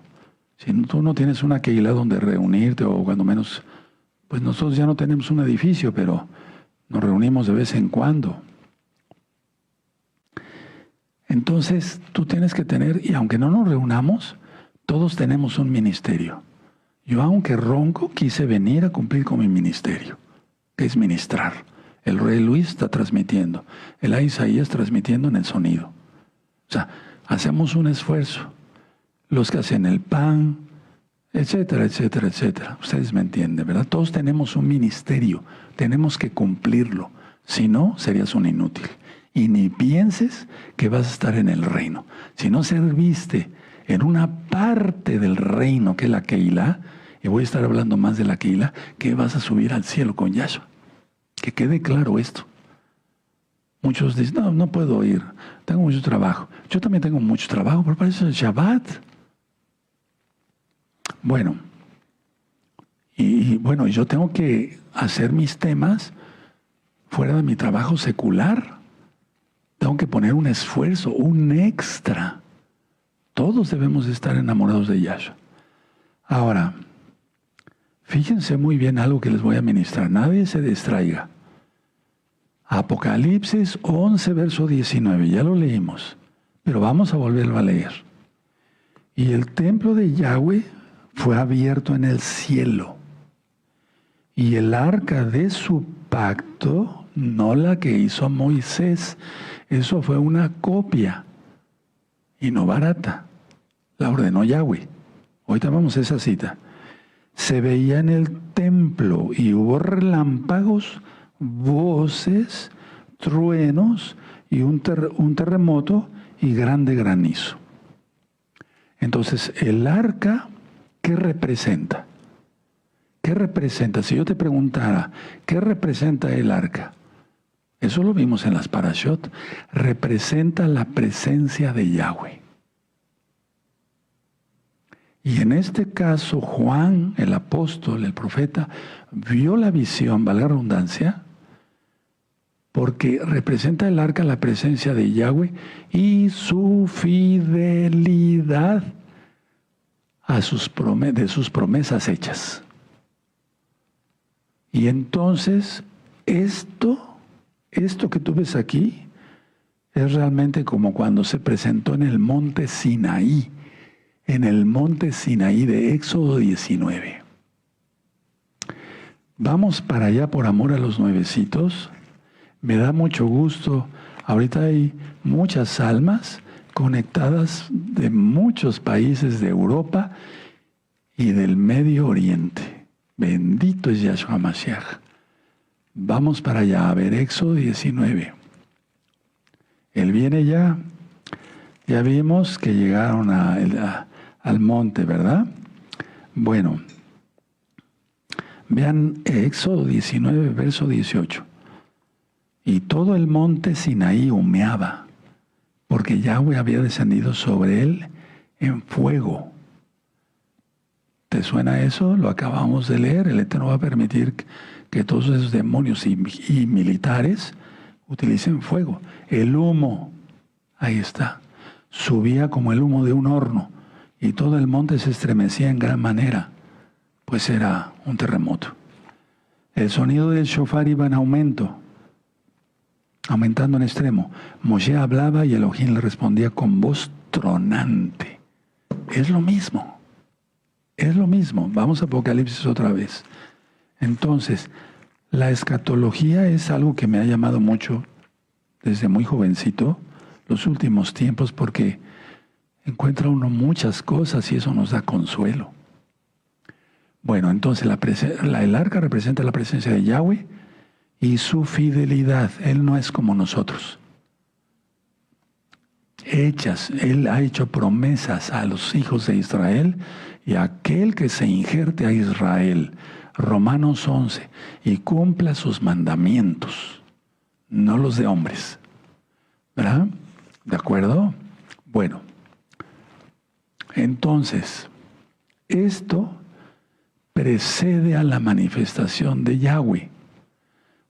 Si tú no tienes una Keilah donde reunirte, o cuando menos, pues nosotros ya no tenemos un edificio, pero nos reunimos de vez en cuando. Entonces, tú tienes que tener, y aunque no nos reunamos, todos tenemos un ministerio. Yo, aunque ronco, quise venir a cumplir con mi ministerio, que es ministrar. El rey Luis está transmitiendo, el Isaías transmitiendo en el sonido. O sea, hacemos un esfuerzo. Los que hacen el pan, etcétera, etcétera, etcétera. Ustedes me entienden, ¿verdad? Todos tenemos un ministerio, tenemos que cumplirlo. Si no, serías un inútil. Y ni pienses que vas a estar en el reino. Si no serviste en una parte del reino que es la Keilah, y voy a estar hablando más de la Keilah, que vas a subir al cielo con Yahshua. Que quede claro esto. Muchos dicen, no puedo ir, tengo mucho trabajo. Yo también tengo mucho trabajo, pero para eso es Shabbat. Bueno, bueno, yo tengo que hacer mis temas fuera de mi trabajo secular. Tengo que poner un esfuerzo, un extra. Todos debemos estar enamorados de Yahshua. Ahora, fíjense muy bien algo que les voy a ministrar. Nadie se distraiga. Apocalipsis 11, verso 19. Ya lo leímos, pero vamos a volverlo a leer. Y el templo de Yahweh fue abierto en el cielo. Y el arca de su pacto, no la que hizo Moisés, eso fue una copia y no barata. La ordenó Yahweh. Ahorita vamos a esa cita. Se veía en el templo y hubo relámpagos, voces, truenos y un terremoto y grande granizo. Entonces, el arca, ¿qué representa? ¿Qué representa? Si yo te preguntara, ¿qué representa el arca? Eso lo vimos en las parashot. Representa la presencia de Yahweh. Y en este caso, Juan, el apóstol, el profeta, vio la visión, valga la redundancia, porque representa el arca la presencia de Yahweh y su fidelidad a de sus promesas hechas. Y entonces, esto que tú ves aquí, es realmente como cuando se presentó en el monte Sinaí, de Éxodo 19. Vamos para allá por amor a los nuevecitos. Me da mucho gusto. Ahorita hay muchas almas conectadas de muchos países de Europa y del Medio Oriente. Bendito es Yahshua Mashiach. Vamos para allá a ver Éxodo 19. Él viene ya. Ya vimos que llegaron al monte, ¿verdad? Bueno, vean Éxodo 19, verso 18. Y todo el monte Sinaí humeaba, porque Yahweh había descendido sobre él en fuego. ¿Te suena eso? Lo acabamos de leer. El Eterno va a permitir que todos esos demonios y militares utilicen fuego. El humo, ahí está, subía como el humo de un horno y todo el monte se estremecía en gran manera, pues era un terremoto. El sonido del shofar iba en aumento, aumentando en extremo. Moshe hablaba y Elohim le respondía con voz tronante. Es lo mismo. Es lo mismo. Vamos a Apocalipsis otra vez. Entonces, la escatología es algo que me ha llamado mucho desde muy jovencito, los últimos tiempos, porque encuentra uno muchas cosas y eso nos da consuelo. Bueno, entonces el arca representa la presencia de Yahweh y su fidelidad. Él no es como nosotros. Él ha hecho promesas a los hijos de Israel y a aquel que se injerte a Israel, Romanos 11, y cumpla sus mandamientos, no los de hombres. ¿Verdad? ¿De acuerdo? Bueno, entonces, esto precede a la manifestación de Yahweh.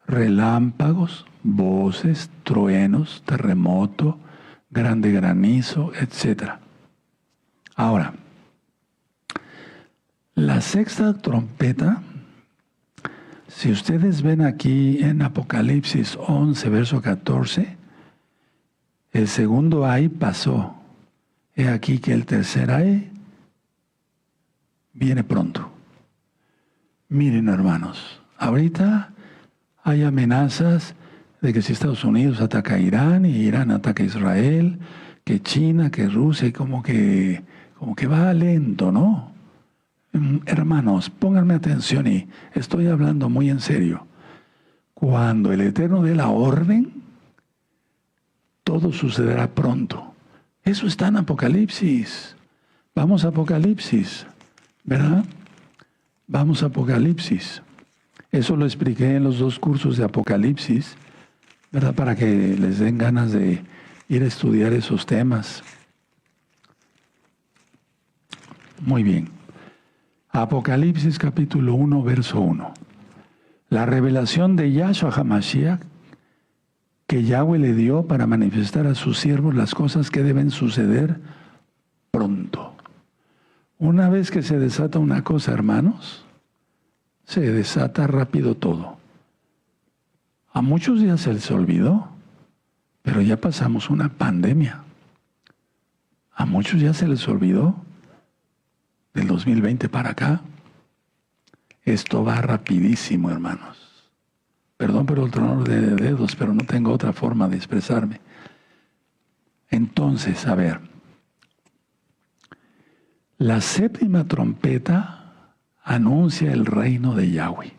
Relámpagos, voces, truenos, terremoto, grande granizo, etc. Ahora, la sexta trompeta, si ustedes ven aquí en Apocalipsis 11, verso 14, el segundo ay pasó. He aquí que el tercer ay viene pronto. Miren, hermanos, ahorita hay amenazas de que si Estados Unidos ataca a Irán y Irán ataca a Israel, que China, que Rusia, y como que va lento, ¿no? Hermanos, pónganme atención y estoy hablando muy en serio. Cuando el Eterno dé la orden, todo sucederá pronto. Eso está en Apocalipsis. Vamos a Apocalipsis, ¿verdad? Vamos a Apocalipsis. Eso lo expliqué en los 2 cursos de Apocalipsis, ¿verdad? Para que les den ganas de ir a estudiar esos temas. Muy bien. Apocalipsis capítulo 1, verso 1. La revelación de Yahshua HaMashiach que Yahweh le dio para manifestar a sus siervos las cosas que deben suceder pronto. Una vez que se desata una cosa, hermanos, se desata rápido todo. A muchos ya se les olvidó, pero ya pasamos una pandemia. A muchos ya se les olvidó del 2020 para acá. Esto va rapidísimo, hermanos. Perdón por el tronador de dedos, pero no tengo otra forma de expresarme. Entonces, a ver, La séptima trompeta anuncia el reino de Yahweh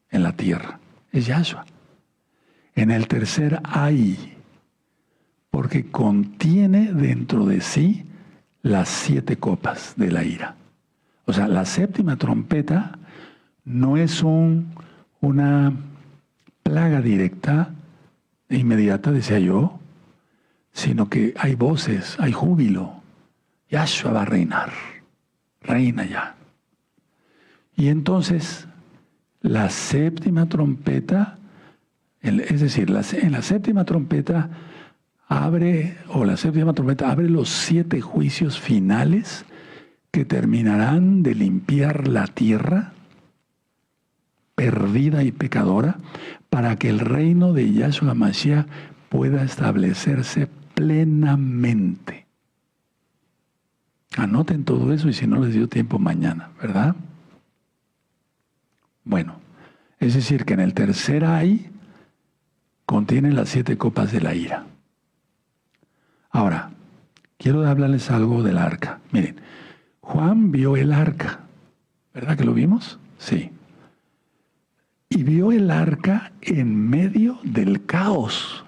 en la tierra. Es Yahshua. En el tercer ay, porque contiene dentro de sí las 7 copas de la ira. O sea, la séptima trompeta no es una plaga directa e inmediata, decía yo, sino que hay voces, hay júbilo. Yahshua va a reinar, reina ya. Y entonces, la séptima trompeta, es decir, en la séptima trompeta abre los 7 juicios finales que terminarán de limpiar la tierra perdida y pecadora para que el reino de Yahshua Mashiach pueda establecerse plenamente. Anoten todo eso y si no les dio tiempo mañana, ¿verdad? Bueno, es decir que en el tercer ay contiene las 7 copas de la ira. Ahora, quiero hablarles algo del arca. Miren, Juan vio el arca, ¿verdad que lo vimos? Sí. Y vio el arca en medio del caos.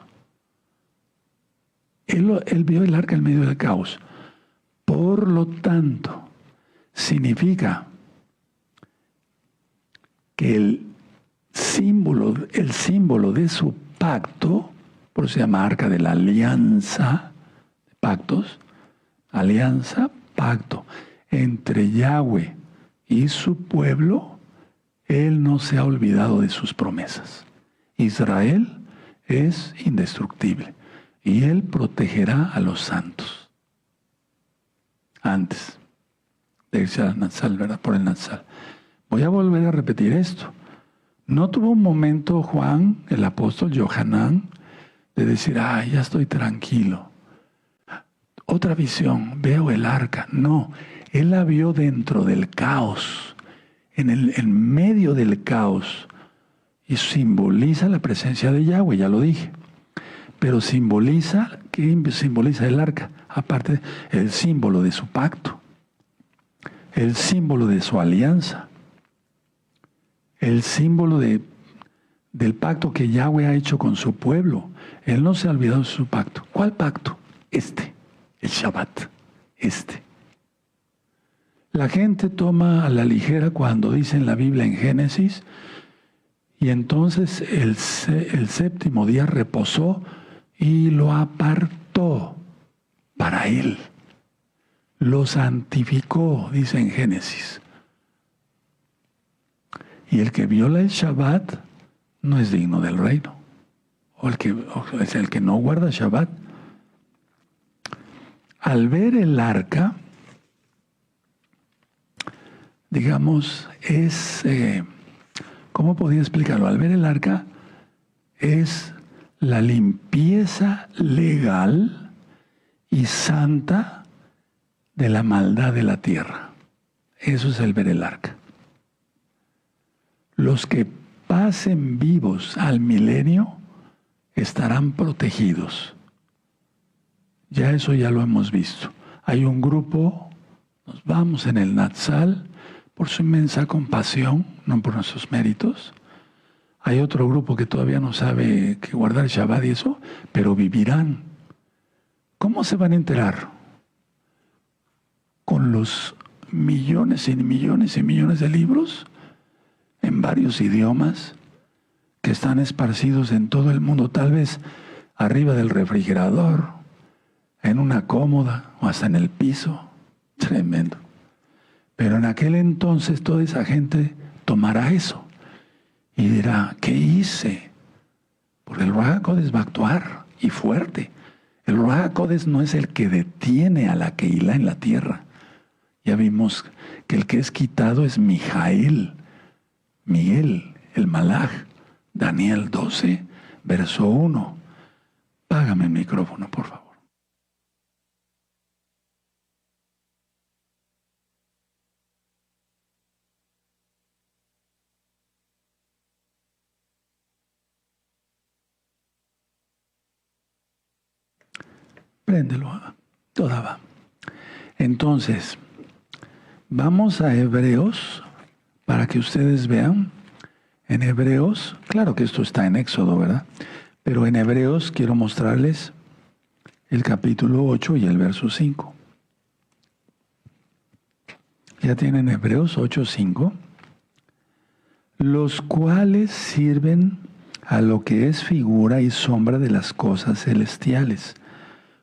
Él vio el arca en medio del caos. Por lo tanto, significa que el símbolo de su pacto, por eso se llama arca de la alianza, pactos, alianza, pacto, entre Yahweh y su pueblo, Él no se ha olvidado de sus promesas. Israel es indestructible y Él protegerá a los santos. Antes de irse al Natsal, ¿verdad? Por el Natsal. Voy a volver a repetir esto. No tuvo un momento Juan, el apóstol Yohanan, de decir, ay, ya estoy tranquilo. Otra visión, veo el arca. No, él la vio dentro del caos, en medio del caos. Y simboliza la presencia de Yahweh, ya lo dije. Pero simboliza, ¿qué simboliza el arca? Aparte, el símbolo de su pacto, el símbolo de su alianza, el símbolo del pacto que Yahweh ha hecho con su pueblo. Él no se ha olvidado de su pacto. ¿Cuál pacto? El Shabbat, La gente toma a la ligera cuando dice en la Biblia en Génesis, y entonces el séptimo día reposó y lo apartó para él. Lo santificó, dice en Génesis. Y el que viola el Shabbat no es digno del reino. O es el que no guarda Shabbat. Al ver el arca, digamos, ¿cómo podría explicarlo? Al ver el arca es la limpieza legal y santa de la maldad de la tierra. Eso es el ver el arca. Los que pasen vivos al milenio estarán protegidos. Eso ya lo hemos visto. Hay un grupo, nos vamos en el Natsal, por su inmensa compasión, no por nuestros méritos. Hay otro grupo que todavía no sabe que guardar Shabbat y eso, pero vivirán. ¿Cómo se van a enterar? Con los millones y millones y millones de libros en varios idiomas que están esparcidos en todo el mundo, tal vez arriba del refrigerador, en una cómoda o hasta en el piso. Tremendo. Pero en aquel entonces toda esa gente tomará eso y dirá, ¿qué hice? Porque el Ruach HaKodesh va a actuar y fuerte. El Ruach HaKodesh no es el que detiene a la Keilah en la tierra. Ya vimos que el que es quitado es Miguel, el Malaj. Daniel 12, verso 1. Págame el micrófono, por favor. Préndelo, toda va. Entonces, Vamos a Hebreos para que ustedes vean. En Hebreos, claro que esto está en Éxodo, ¿verdad? Pero en Hebreos quiero mostrarles el capítulo 8 y el verso 5. Ya tienen Hebreos 8:5, los cuales sirven a lo que es figura y sombra de las cosas celestiales,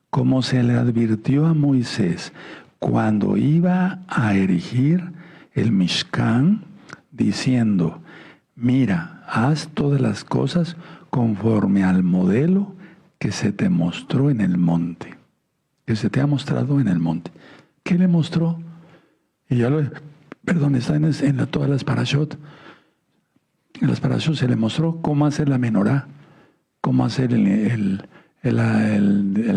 como se le advirtió a Moisés cuando iba a erigir el Mishkan, diciendo, mira, haz todas las cosas conforme al modelo que se te mostró en el monte, que se te ha mostrado en el monte. ¿Qué le mostró? Y ya está en todas las parashot. En las parashot se le mostró cómo hacer la menorá, cómo hacer el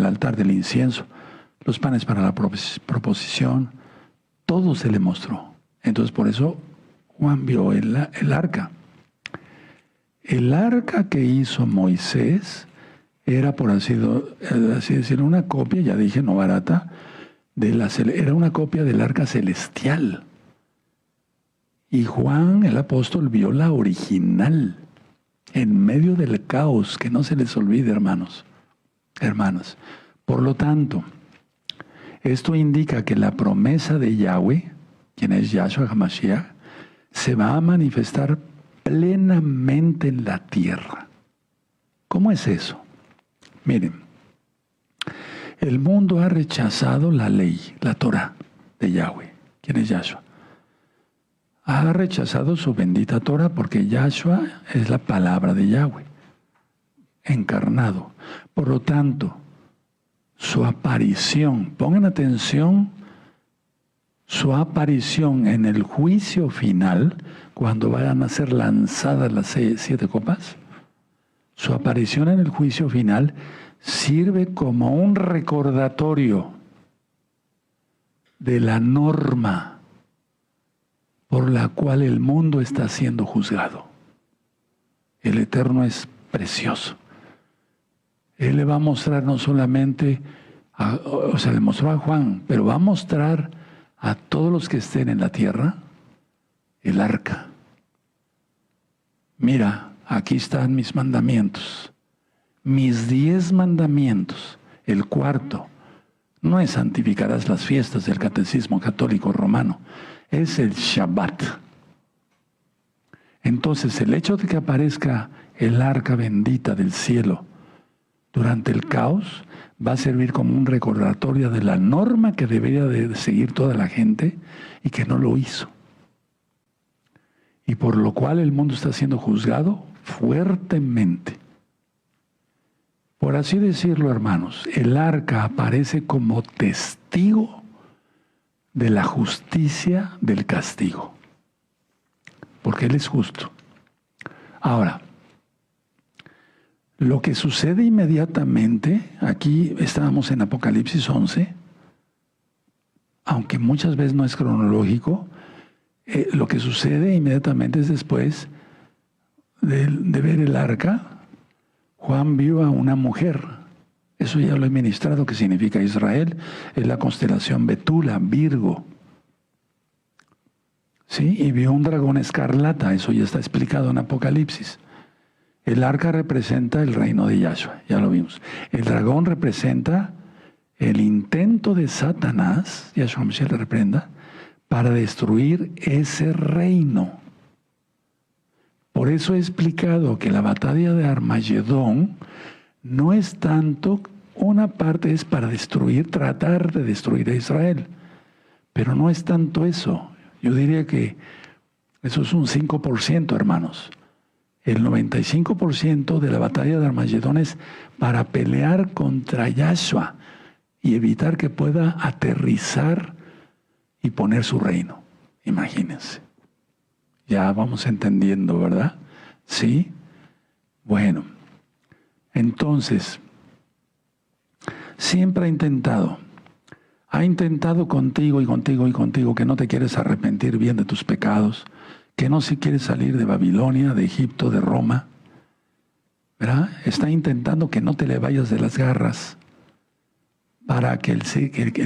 altar del incienso, los panes para la proposición, todo se le mostró. Entonces por eso Juan vio el arca. El arca que hizo Moisés era, por así decirlo, una copia, ya dije, no barata, era una copia del arca celestial. Y Juan, el apóstol, vio la original, en medio del caos, que no se les olvide, hermanos, hermanas. Por lo tanto, esto indica que la promesa de Yahweh, quien es Yahshua HaMashiach, se va a manifestar plenamente en la tierra. ¿Cómo es eso? Miren, el mundo ha rechazado la ley, la Torah de Yahweh, quien es Yahshua. Ha rechazado su bendita Torah porque Yahshua es la palabra de Yahweh, encarnado. Por lo tanto, su aparición, pongan atención, su aparición en el juicio final, cuando vayan a ser lanzadas las 7 copas, su aparición en el juicio final sirve como un recordatorio de la norma por la cual el mundo está siendo juzgado. El Eterno es precioso. Él le va a mostrar no solamente, le mostró a Juan, pero va a mostrar a todos los que estén en la tierra el arca. Mira, aquí están mis mandamientos, mis 10 mandamientos. El cuarto no es santificarás las fiestas del catecismo católico romano, es el Shabbat. Entonces, el hecho de que aparezca el arca bendita del cielo durante el caos va a servir como un recordatorio de la norma que debería de seguir toda la gente y que no lo hizo. Y por lo cual el mundo está siendo juzgado fuertemente. Por así decirlo, hermanos, el arca aparece como testigo de la justicia del castigo, porque Él es justo. Ahora, lo que sucede inmediatamente, aquí estábamos en Apocalipsis 11, aunque muchas veces no es cronológico, lo que sucede inmediatamente es después de ver el arca. Juan vio a una mujer, eso ya lo he ministrado, que significa Israel, es la constelación Betula, Virgo. ¿Sí? Y vio un dragón escarlata, eso ya está explicado en Apocalipsis. El arca representa el reino de Yahshua, ya lo vimos. El dragón representa el intento de Satanás, Yahshua Mashiach le reprenda, para destruir ese reino. Por eso he explicado que la batalla de Armagedón no es tanto, una parte es para destruir, tratar de destruir a Israel, pero no es tanto eso. Yo diría que eso es un 5%, hermanos. El 95% de la batalla de Armagedón es para pelear contra Yahshua y evitar que pueda aterrizar y poner su reino. Imagínense. Ya vamos entendiendo, ¿verdad? ¿Sí? Bueno, entonces, siempre ha intentado contigo y contigo y contigo que no te quieres arrepentir bien de tus pecados, que no si quieres salir de Babilonia, de Egipto, de Roma, ¿verdad? Está intentando que no te le vayas de las garras para que el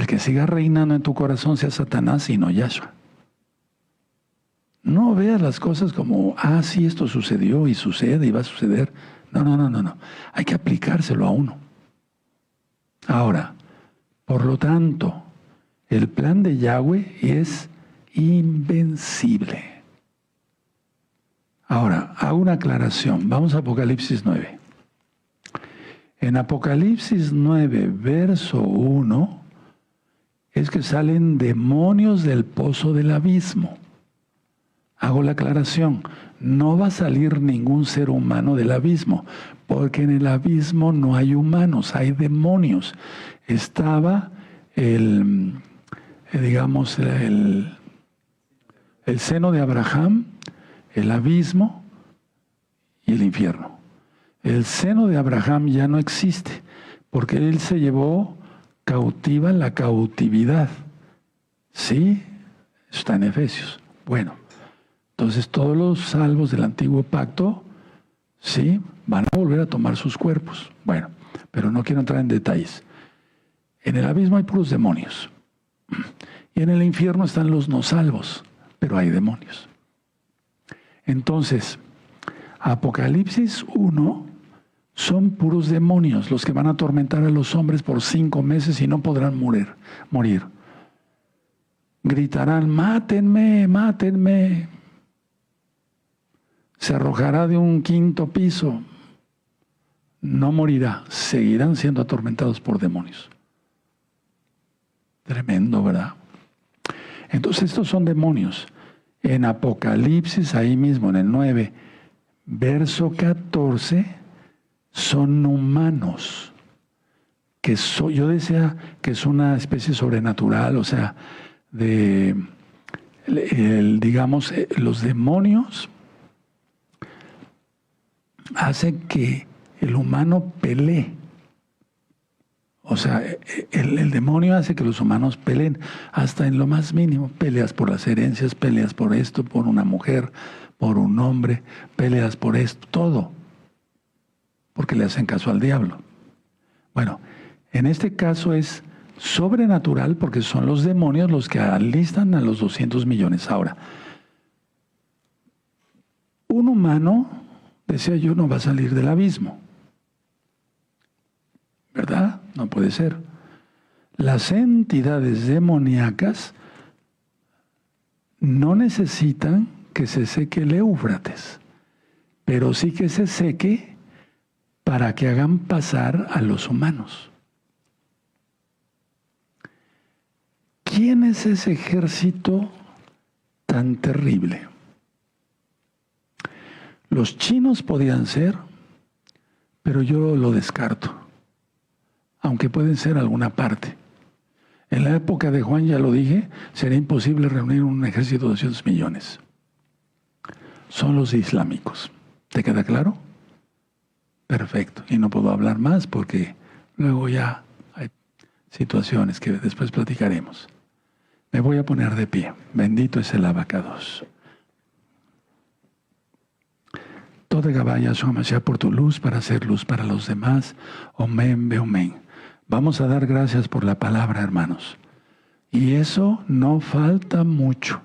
que siga reinando en tu corazón sea Satanás y no Yahshua. No veas las cosas como, sí, esto sucedió y sucede y va a suceder. No, no, no, no, no. Hay que aplicárselo a uno. Ahora, por lo tanto, el plan de Yahweh es invencible. Ahora, hago una aclaración. Vamos a Apocalipsis 9. En Apocalipsis 9, verso 1, es que salen demonios del pozo del abismo. Hago la aclaración. No va a salir ningún ser humano del abismo, porque en el abismo no hay humanos, hay demonios. Estaba el seno de Abraham, el abismo y el infierno. El seno de Abraham ya no existe, porque él se llevó cautiva la cautividad. ¿Sí? Está en Efesios. Bueno, entonces todos los salvos del antiguo pacto, sí, van a volver a tomar sus cuerpos. Bueno, pero no quiero entrar en detalles. En el abismo hay puros demonios. Y en el infierno están los no salvos, pero hay demonios. Entonces, Apocalipsis 1 son puros demonios los que van a atormentar a los hombres por 5 meses y no podrán morir. Gritarán, mátenme, mátenme. Se arrojará de un 5º piso. No morirá, seguirán siendo atormentados por demonios. Tremendo, ¿verdad? Entonces estos son demonios. En Apocalipsis, ahí mismo en el 9, verso 14, son humanos. Yo decía que es una especie sobrenatural, o sea, los demonios hacen que el humano pelee. O sea, el demonio hace que los humanos peleen hasta en lo más mínimo. Peleas por las herencias, peleas por esto, por una mujer, por un hombre, peleas por esto, todo. Porque le hacen caso al diablo. Bueno, en este caso es sobrenatural porque son los demonios los que alistan a los 200 millones. Ahora, un humano, decía yo, no va a salir del abismo. ¿Verdad? No puede ser. Las entidades demoníacas no necesitan que se seque el Éufrates, pero sí que se seque para que hagan pasar a los humanos. ¿Quién es ese ejército tan terrible? Los chinos podían ser, pero yo lo descarto. Aunque pueden ser alguna parte. En la época de Juan, ya lo dije, sería imposible reunir un ejército de 200 millones. Son los islámicos. ¿Te queda claro? Perfecto. Y no puedo hablar más porque luego ya hay situaciones que después platicaremos. Me voy a poner de pie. Bendito es el abacados. Toda Gabaya Shomashiach por tu luz para hacer luz para los demás. Omen, beomen. Vamos a dar gracias por la palabra, hermanos. Y eso no falta mucho.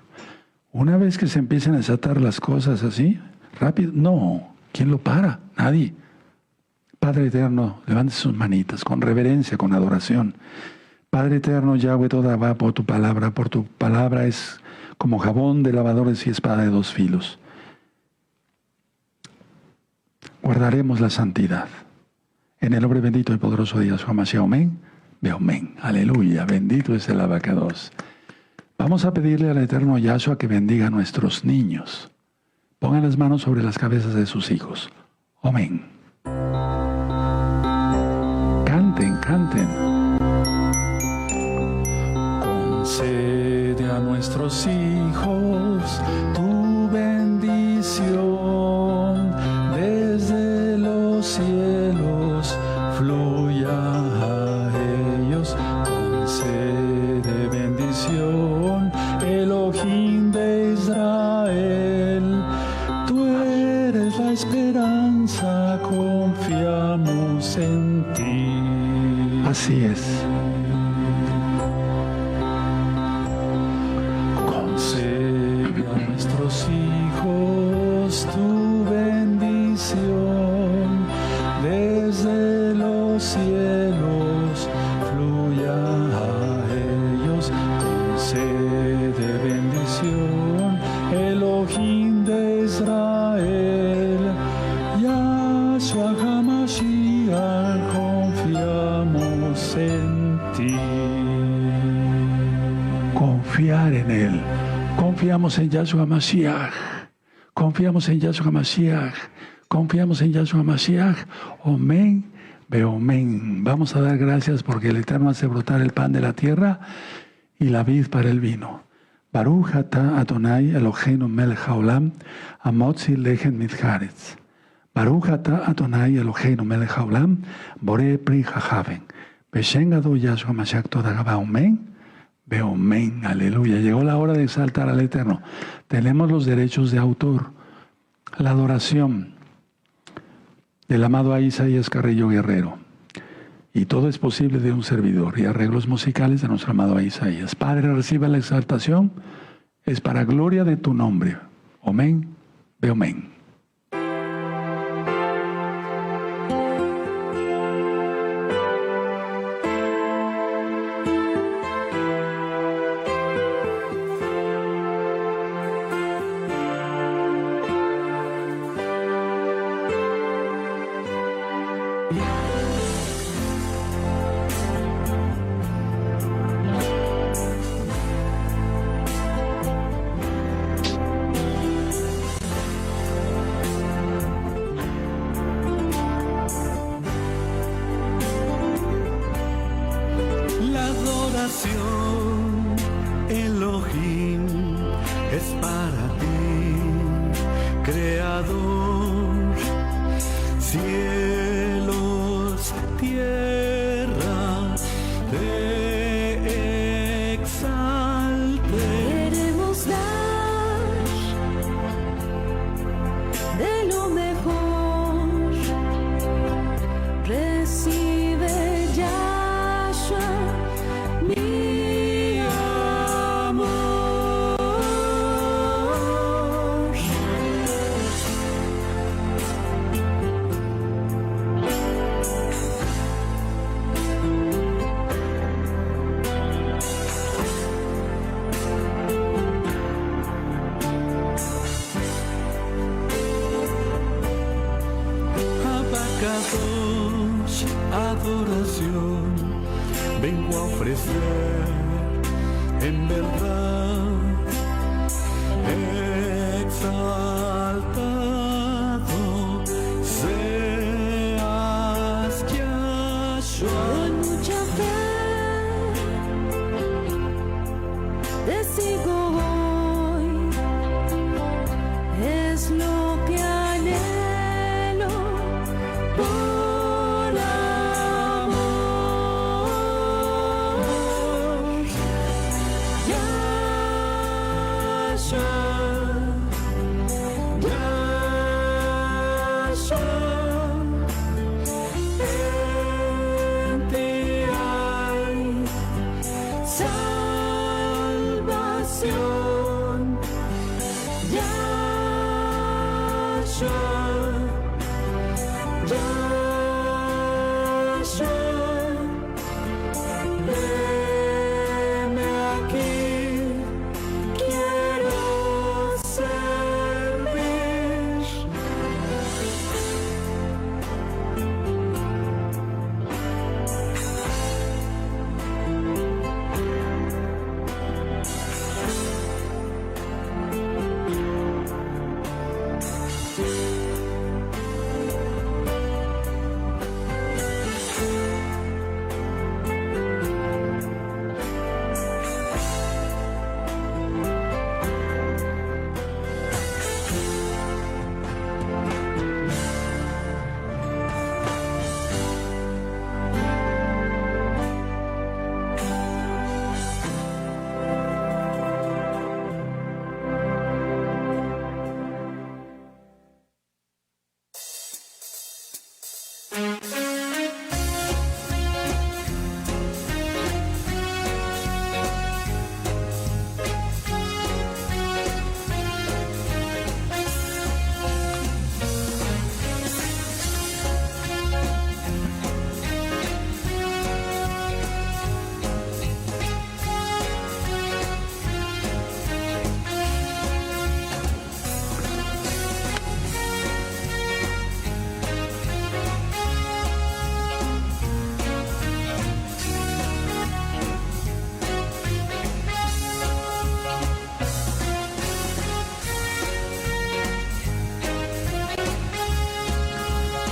Una vez que se empiecen a desatar las cosas así, rápido, no. ¿Quién lo para? Nadie. Padre eterno, levante sus manitas con reverencia, con adoración. Padre eterno, Yahweh, toda va por tu palabra es como jabón de lavadores y espada de 2 filos. Guardaremos la santidad. En el nombre bendito y poderoso de Yahshua Mashiach, amén, amén. Aleluya, bendito es el abacados. Vamos a pedirle al eterno Yahshua que bendiga a nuestros niños. Pongan las manos sobre las cabezas de sus hijos. Amén. Canten, canten. Concede a nuestros hijos tu bendición desde los cielos. Fluya a ellos, concede bendición, Elohim de Israel. Tú eres la esperanza, confiamos en ti. Así es. Concede a nuestros hijos Israel, Yahshua HaMashiach, confiamos en ti. Confiar en Él. Confiamos en Yahshua HaMashiach. Confiamos en Yahshua HaMashiach. Confiamos en Yahshua HaMashiach. Amén. Beomen. Vamos a dar gracias porque el Eterno hace brotar el pan de la tierra y la vid para el vino. Baruch atah Adonai Eloheinu melech haolam, hamotzi lechem mitcharetz. Baruch atah Adonai Eloheinu melech haolam, borei pri hajaven. Beshem gadol Yahshua HaMashiach toda gavá. Amén. Beomen. Aleluya. Llegó la hora de exaltar al Eterno. Tenemos los derechos de autor. La adoración del amado Isaías Carrillo Guerrero. Y todo es posible de un servidor y arreglos musicales de nuestro amado Isaías. Padre, reciba la exaltación, es para gloria de tu nombre. Amén, beomen. Elohim es para ti, Creador, cielos, tierra, te exalte. Queremos dar de lo mejor, recibe Yahshua. Adoración vengo a ofrecer en verdad, exaltado seas Yahshua. Con mucha fe te sigo hoy, es lo que anhelo.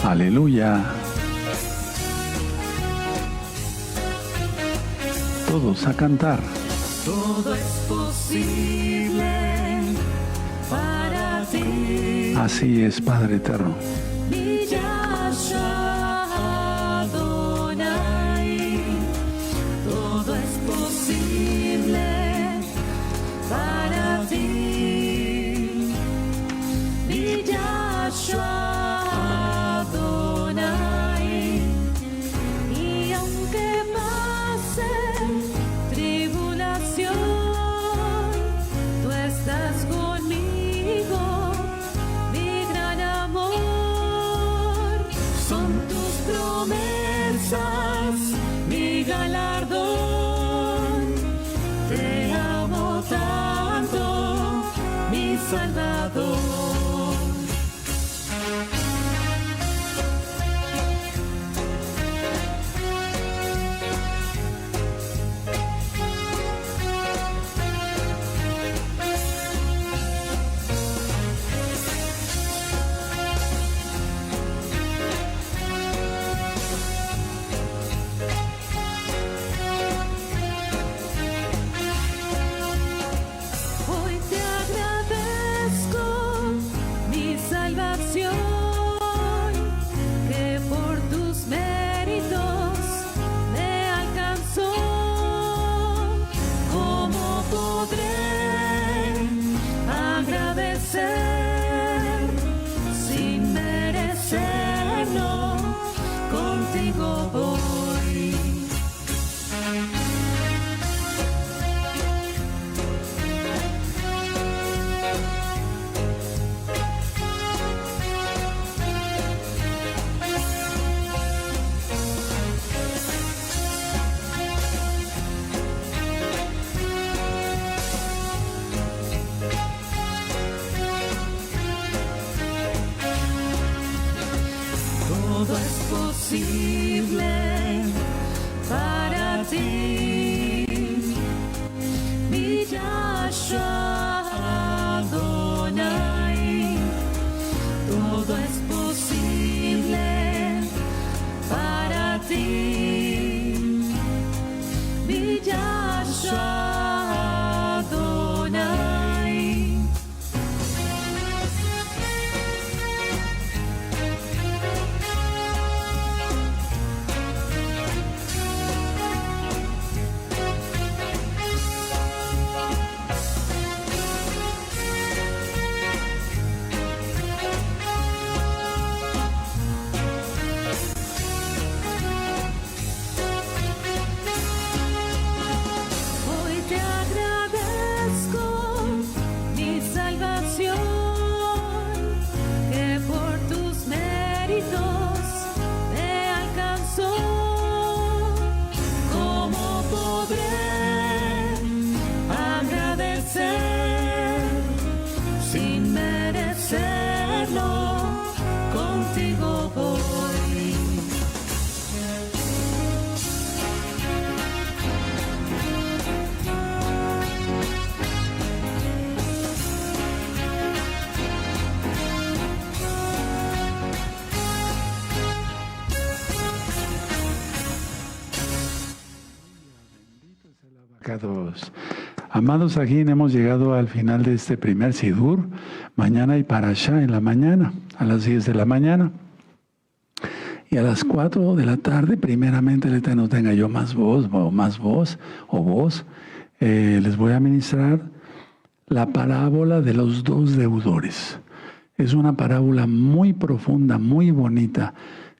Aleluya. Todos a cantar. Todo es posible para ti. Así es, Padre eterno. Mi Yahshua Adonai, Todo es posible para ti. mi Yahshua Adonai. Y aunque pase tribulación, tú estás conmigo, mi gran amor. Son tus promesas, mi galardón. Te amo tanto, mi Salvador. Hoy te agradezco mi salvación, que por tus méritos me alcanzó. ¿Cómo podré agradecer sin merecerlo? Contigo voy. Todo es posible para ti. Mi Yahshua Adonai, Todo es posible para ti. mi Yahshua Adonai. Hoy te agradezco mi salvación, que por tus méritos me alcanzó. ¿Cómo podré agradecer sin merecerlo? Contigo voy. Pecados. Amados Ajín, hemos llegado al final de este primer Sidur. Mañana hay Parashá en la mañana, a las 10 de la mañana. Y a las 4 de la tarde, primeramente el Eterno tenga yo más voz, les voy a ministrar la parábola de los dos deudores. Es una parábola muy profunda, muy bonita,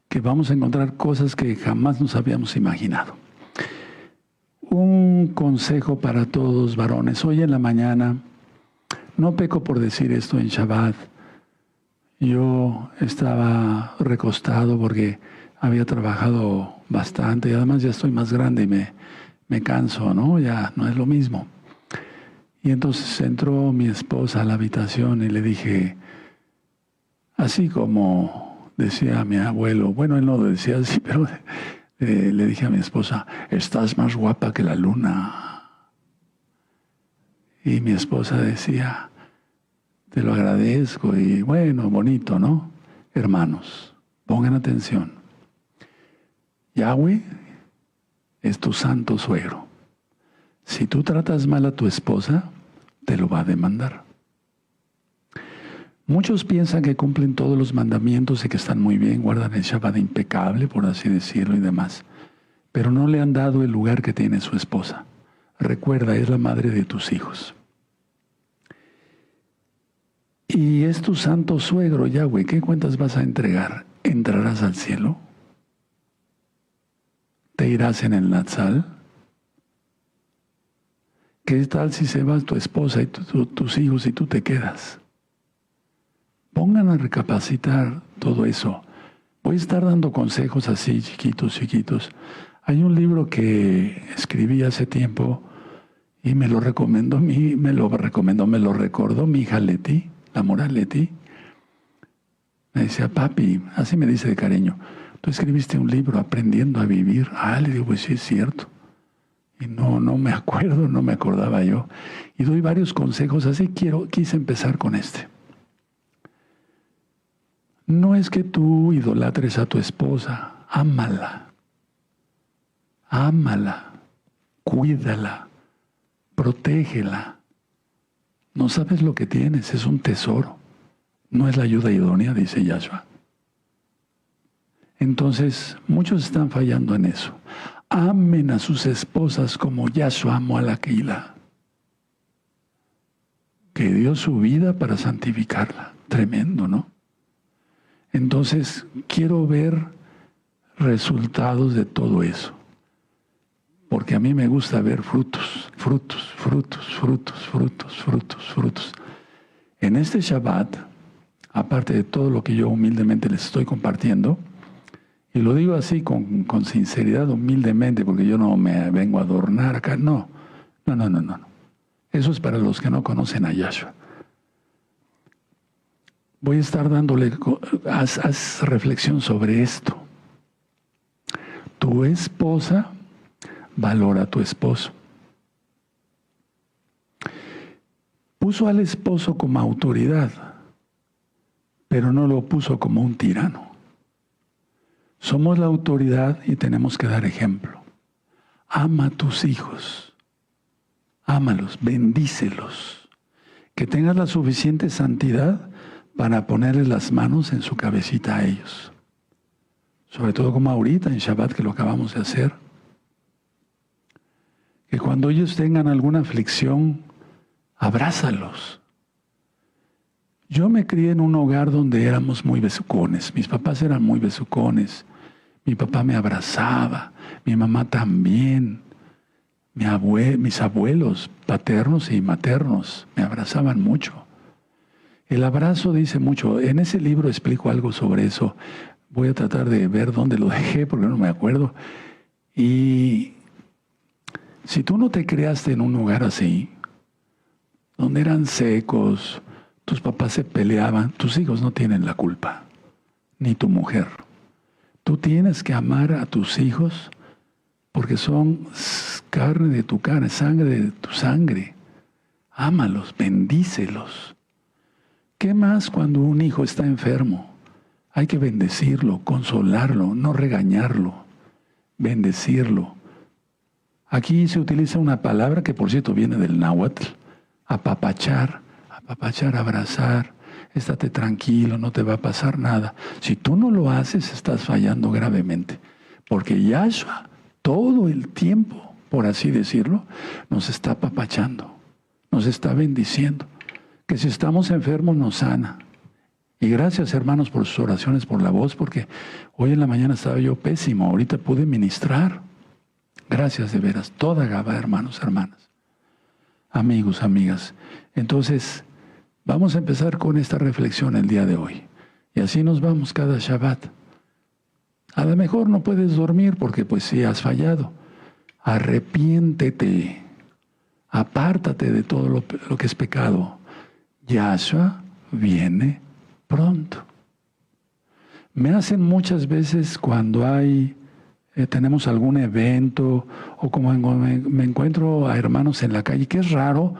que vamos a encontrar cosas que jamás nos habíamos imaginado. Un consejo para todos, varones. Hoy en la mañana, no peco por decir esto en Shabbat, yo estaba recostado porque había trabajado bastante y además ya estoy más grande y me canso, ¿no? Ya no es lo mismo. Y entonces entró mi esposa a la habitación y le dije, así como decía mi abuelo, bueno, él no lo decía así, pero le dije a mi esposa, estás más guapa que la luna. Y mi esposa decía, te lo agradezco y bueno, bonito, ¿no? Hermanos, Pongan atención. Yahweh es tu santo suegro. Si tú tratas mal a tu esposa, te lo va a demandar. Muchos piensan que cumplen todos los mandamientos y que están muy bien, guardan el Shabbat impecable, por así decirlo, y demás. Pero no le han dado el lugar que tiene su esposa. Recuerda, es la madre de tus hijos. Y es tu santo suegro, Yahweh. ¿Qué cuentas vas a entregar? ¿Entrarás al cielo? ¿Te irás en el Natsal? ¿Qué tal si se va tu esposa y tus hijos y tú te quedas? Pongan a recapacitar todo eso. Voy a estar dando consejos así, chiquitos. Hay un libro que escribí hace tiempo y me lo recordó mi hija Leti, la mora Leti. Me decía, papi, así me dice de cariño, tú escribiste un libro aprendiendo a vivir. Le digo, pues sí es cierto. Y no me acuerdo, no me acordaba yo. Y doy varios consejos, así quise empezar con este. No es que tú idolatres a tu esposa, ámala, cuídala, protégela. No sabes lo que tienes, es un tesoro. No es la ayuda idónea, dice Yahshua. Entonces, muchos están fallando en eso. Amen a sus esposas como Yahshua amó a la Keilah, que dio su vida para santificarla. Tremendo, ¿no? Entonces, quiero ver resultados de todo eso. Porque a mí me gusta ver frutos. En este Shabbat, aparte de todo lo que yo humildemente les estoy compartiendo, y lo digo así con sinceridad, humildemente, porque yo no me vengo a adornar acá, no. Eso es para los que no conocen a Yahshua. Voy a estar dándole, haz reflexión sobre esto. Tu esposa valora a tu esposo. Puso al esposo como autoridad, pero no lo puso como un tirano. Somos la autoridad y tenemos que dar ejemplo. Ama a tus hijos. Ámalos, bendícelos. Que tengas la suficiente santidad para ponerles las manos en su cabecita a ellos. Sobre todo como ahorita en Shabbat, que lo acabamos de hacer. Que cuando ellos tengan alguna aflicción, abrázalos. Yo me crié en un hogar donde éramos muy besucones. Mis papás eran muy besucones. Mi papá me abrazaba, mi mamá también. Mis abuelos paternos y maternos me abrazaban mucho. El abrazo dice mucho. En ese libro explico algo sobre eso. Voy a tratar de ver dónde lo dejé porque no me acuerdo. Y si tú no te criaste en un lugar así, donde eran secos, tus papás se peleaban, tus hijos no tienen la culpa, ni tu mujer. Tú tienes que amar a tus hijos porque son carne de tu carne, sangre de tu sangre. Ámalos, bendícelos. ¿Qué más cuando un hijo está enfermo? Hay que bendecirlo, consolarlo, no regañarlo, bendecirlo. Aquí se utiliza una palabra que por cierto viene del náhuatl, apapachar, abrazar, estate tranquilo, no te va a pasar nada. Si tú no lo haces, estás fallando gravemente, porque Yahshua todo el tiempo, por así decirlo, nos está apapachando, nos está bendiciendo, que si estamos enfermos nos sana. Y gracias, hermanos, por sus oraciones, por la voz, porque hoy en la mañana estaba yo pésimo, ahorita pude ministrar. Gracias de veras, toda Gabá, hermanos, hermanas, amigos, amigas. Entonces, vamos a empezar con esta reflexión el día de hoy. Y así nos vamos cada Shabbat. A lo mejor no puedes dormir porque pues sí has fallado. Arrepiéntete, apártate de todo lo que es pecado. Yahshua viene pronto. Me hacen muchas veces cuando tenemos algún evento o como me encuentro a hermanos en la calle, que es raro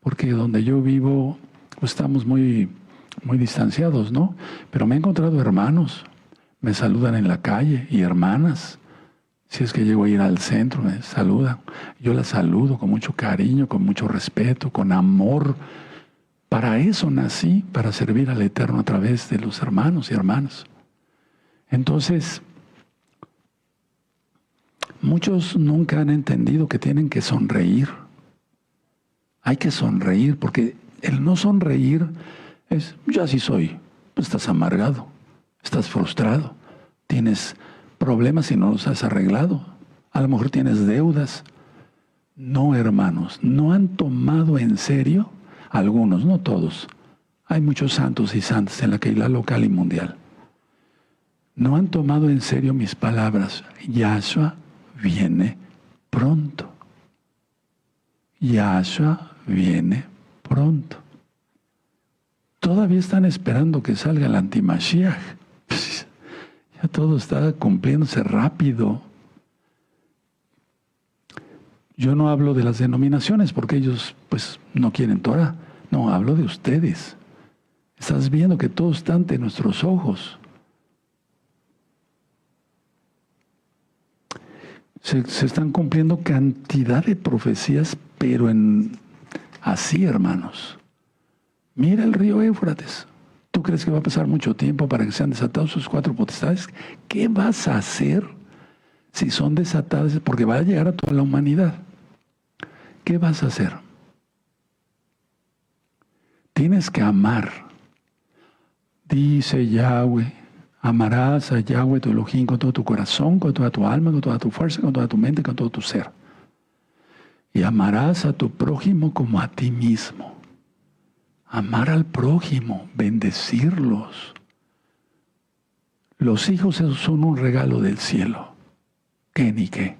porque donde yo vivo pues estamos muy distanciados, ¿no? Pero me he encontrado hermanos, Me saludan en la calle y hermanas. Si es que llego a ir al centro, me saludan. Yo las saludo con mucho cariño, con mucho respeto, con amor. Para eso nací, para servir al Eterno a través de los hermanos y hermanas. Entonces, muchos nunca han entendido que tienen que sonreír. Hay que sonreír, porque el no sonreír es, yo así soy. Pues estás amargado, estás frustrado, tienes problemas y no los has arreglado. A lo mejor tienes deudas. No, hermanos, no han tomado en serio, algunos, no todos. Hay muchos santos y santas en la Keilah local y mundial. No han tomado en serio mis palabras. Yahshua viene pronto. Yahshua viene pronto. Todavía están esperando que salga el antimashiach. Ya todo está cumpliéndose rápido. Yo no hablo de las denominaciones porque ellos pues no quieren Torah. No, hablo de ustedes. Estás viendo que todo está ante nuestros ojos. Se están cumpliendo cantidad de profecías, pero así, hermanos. Mira el río Éufrates. ¿Tú crees que va a pasar mucho tiempo para que sean desatados sus 4 potestades? ¿Qué vas a hacer si son desatadas? Porque va a llegar a toda la humanidad. ¿Qué vas a hacer? Tienes que amar. Dice Yahweh, amarás a Yahweh tu Elohim con todo tu corazón, con toda tu alma, con toda tu fuerza, con toda tu mente, con todo tu ser. Y amarás a tu prójimo como a ti mismo. Amar al prójimo, bendecirlos. Los hijos son un regalo del cielo. ¿Qué ni qué?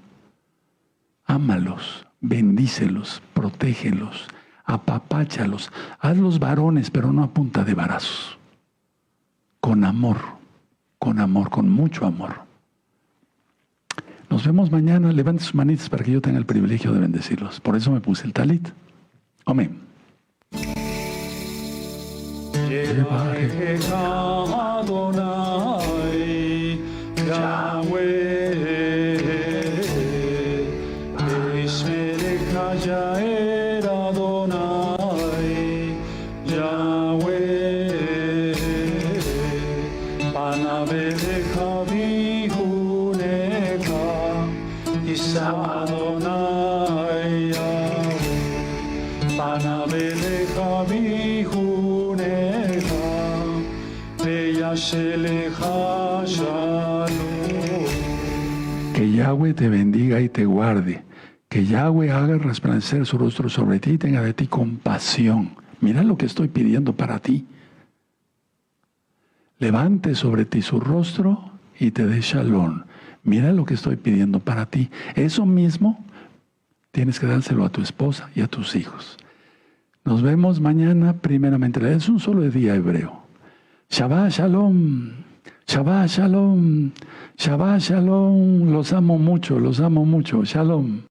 Ámalos, bendícelos, protégelos, apapáchalos. Hazlos varones, pero no a punta de varazos. Con amor, con mucho amor. Nos vemos mañana. Levante sus manitas para que yo tenga el privilegio de bendecirlos. Por eso me puse el talit. Amén. Que Yahweh te bendiga y te guarde. Que Yahweh haga resplandecer su rostro sobre ti y tenga de ti compasión. Mira lo que estoy pidiendo para ti. Levante sobre ti su rostro y te dé shalom. Mira lo que estoy pidiendo para ti. Eso mismo tienes que dárselo a tu esposa y a tus hijos. Nos vemos mañana, primeramente. Es un solo día hebreo. Shabbat Shalom. Shabbat Shalom. Shabbat Shalom. Los amo mucho. Shalom.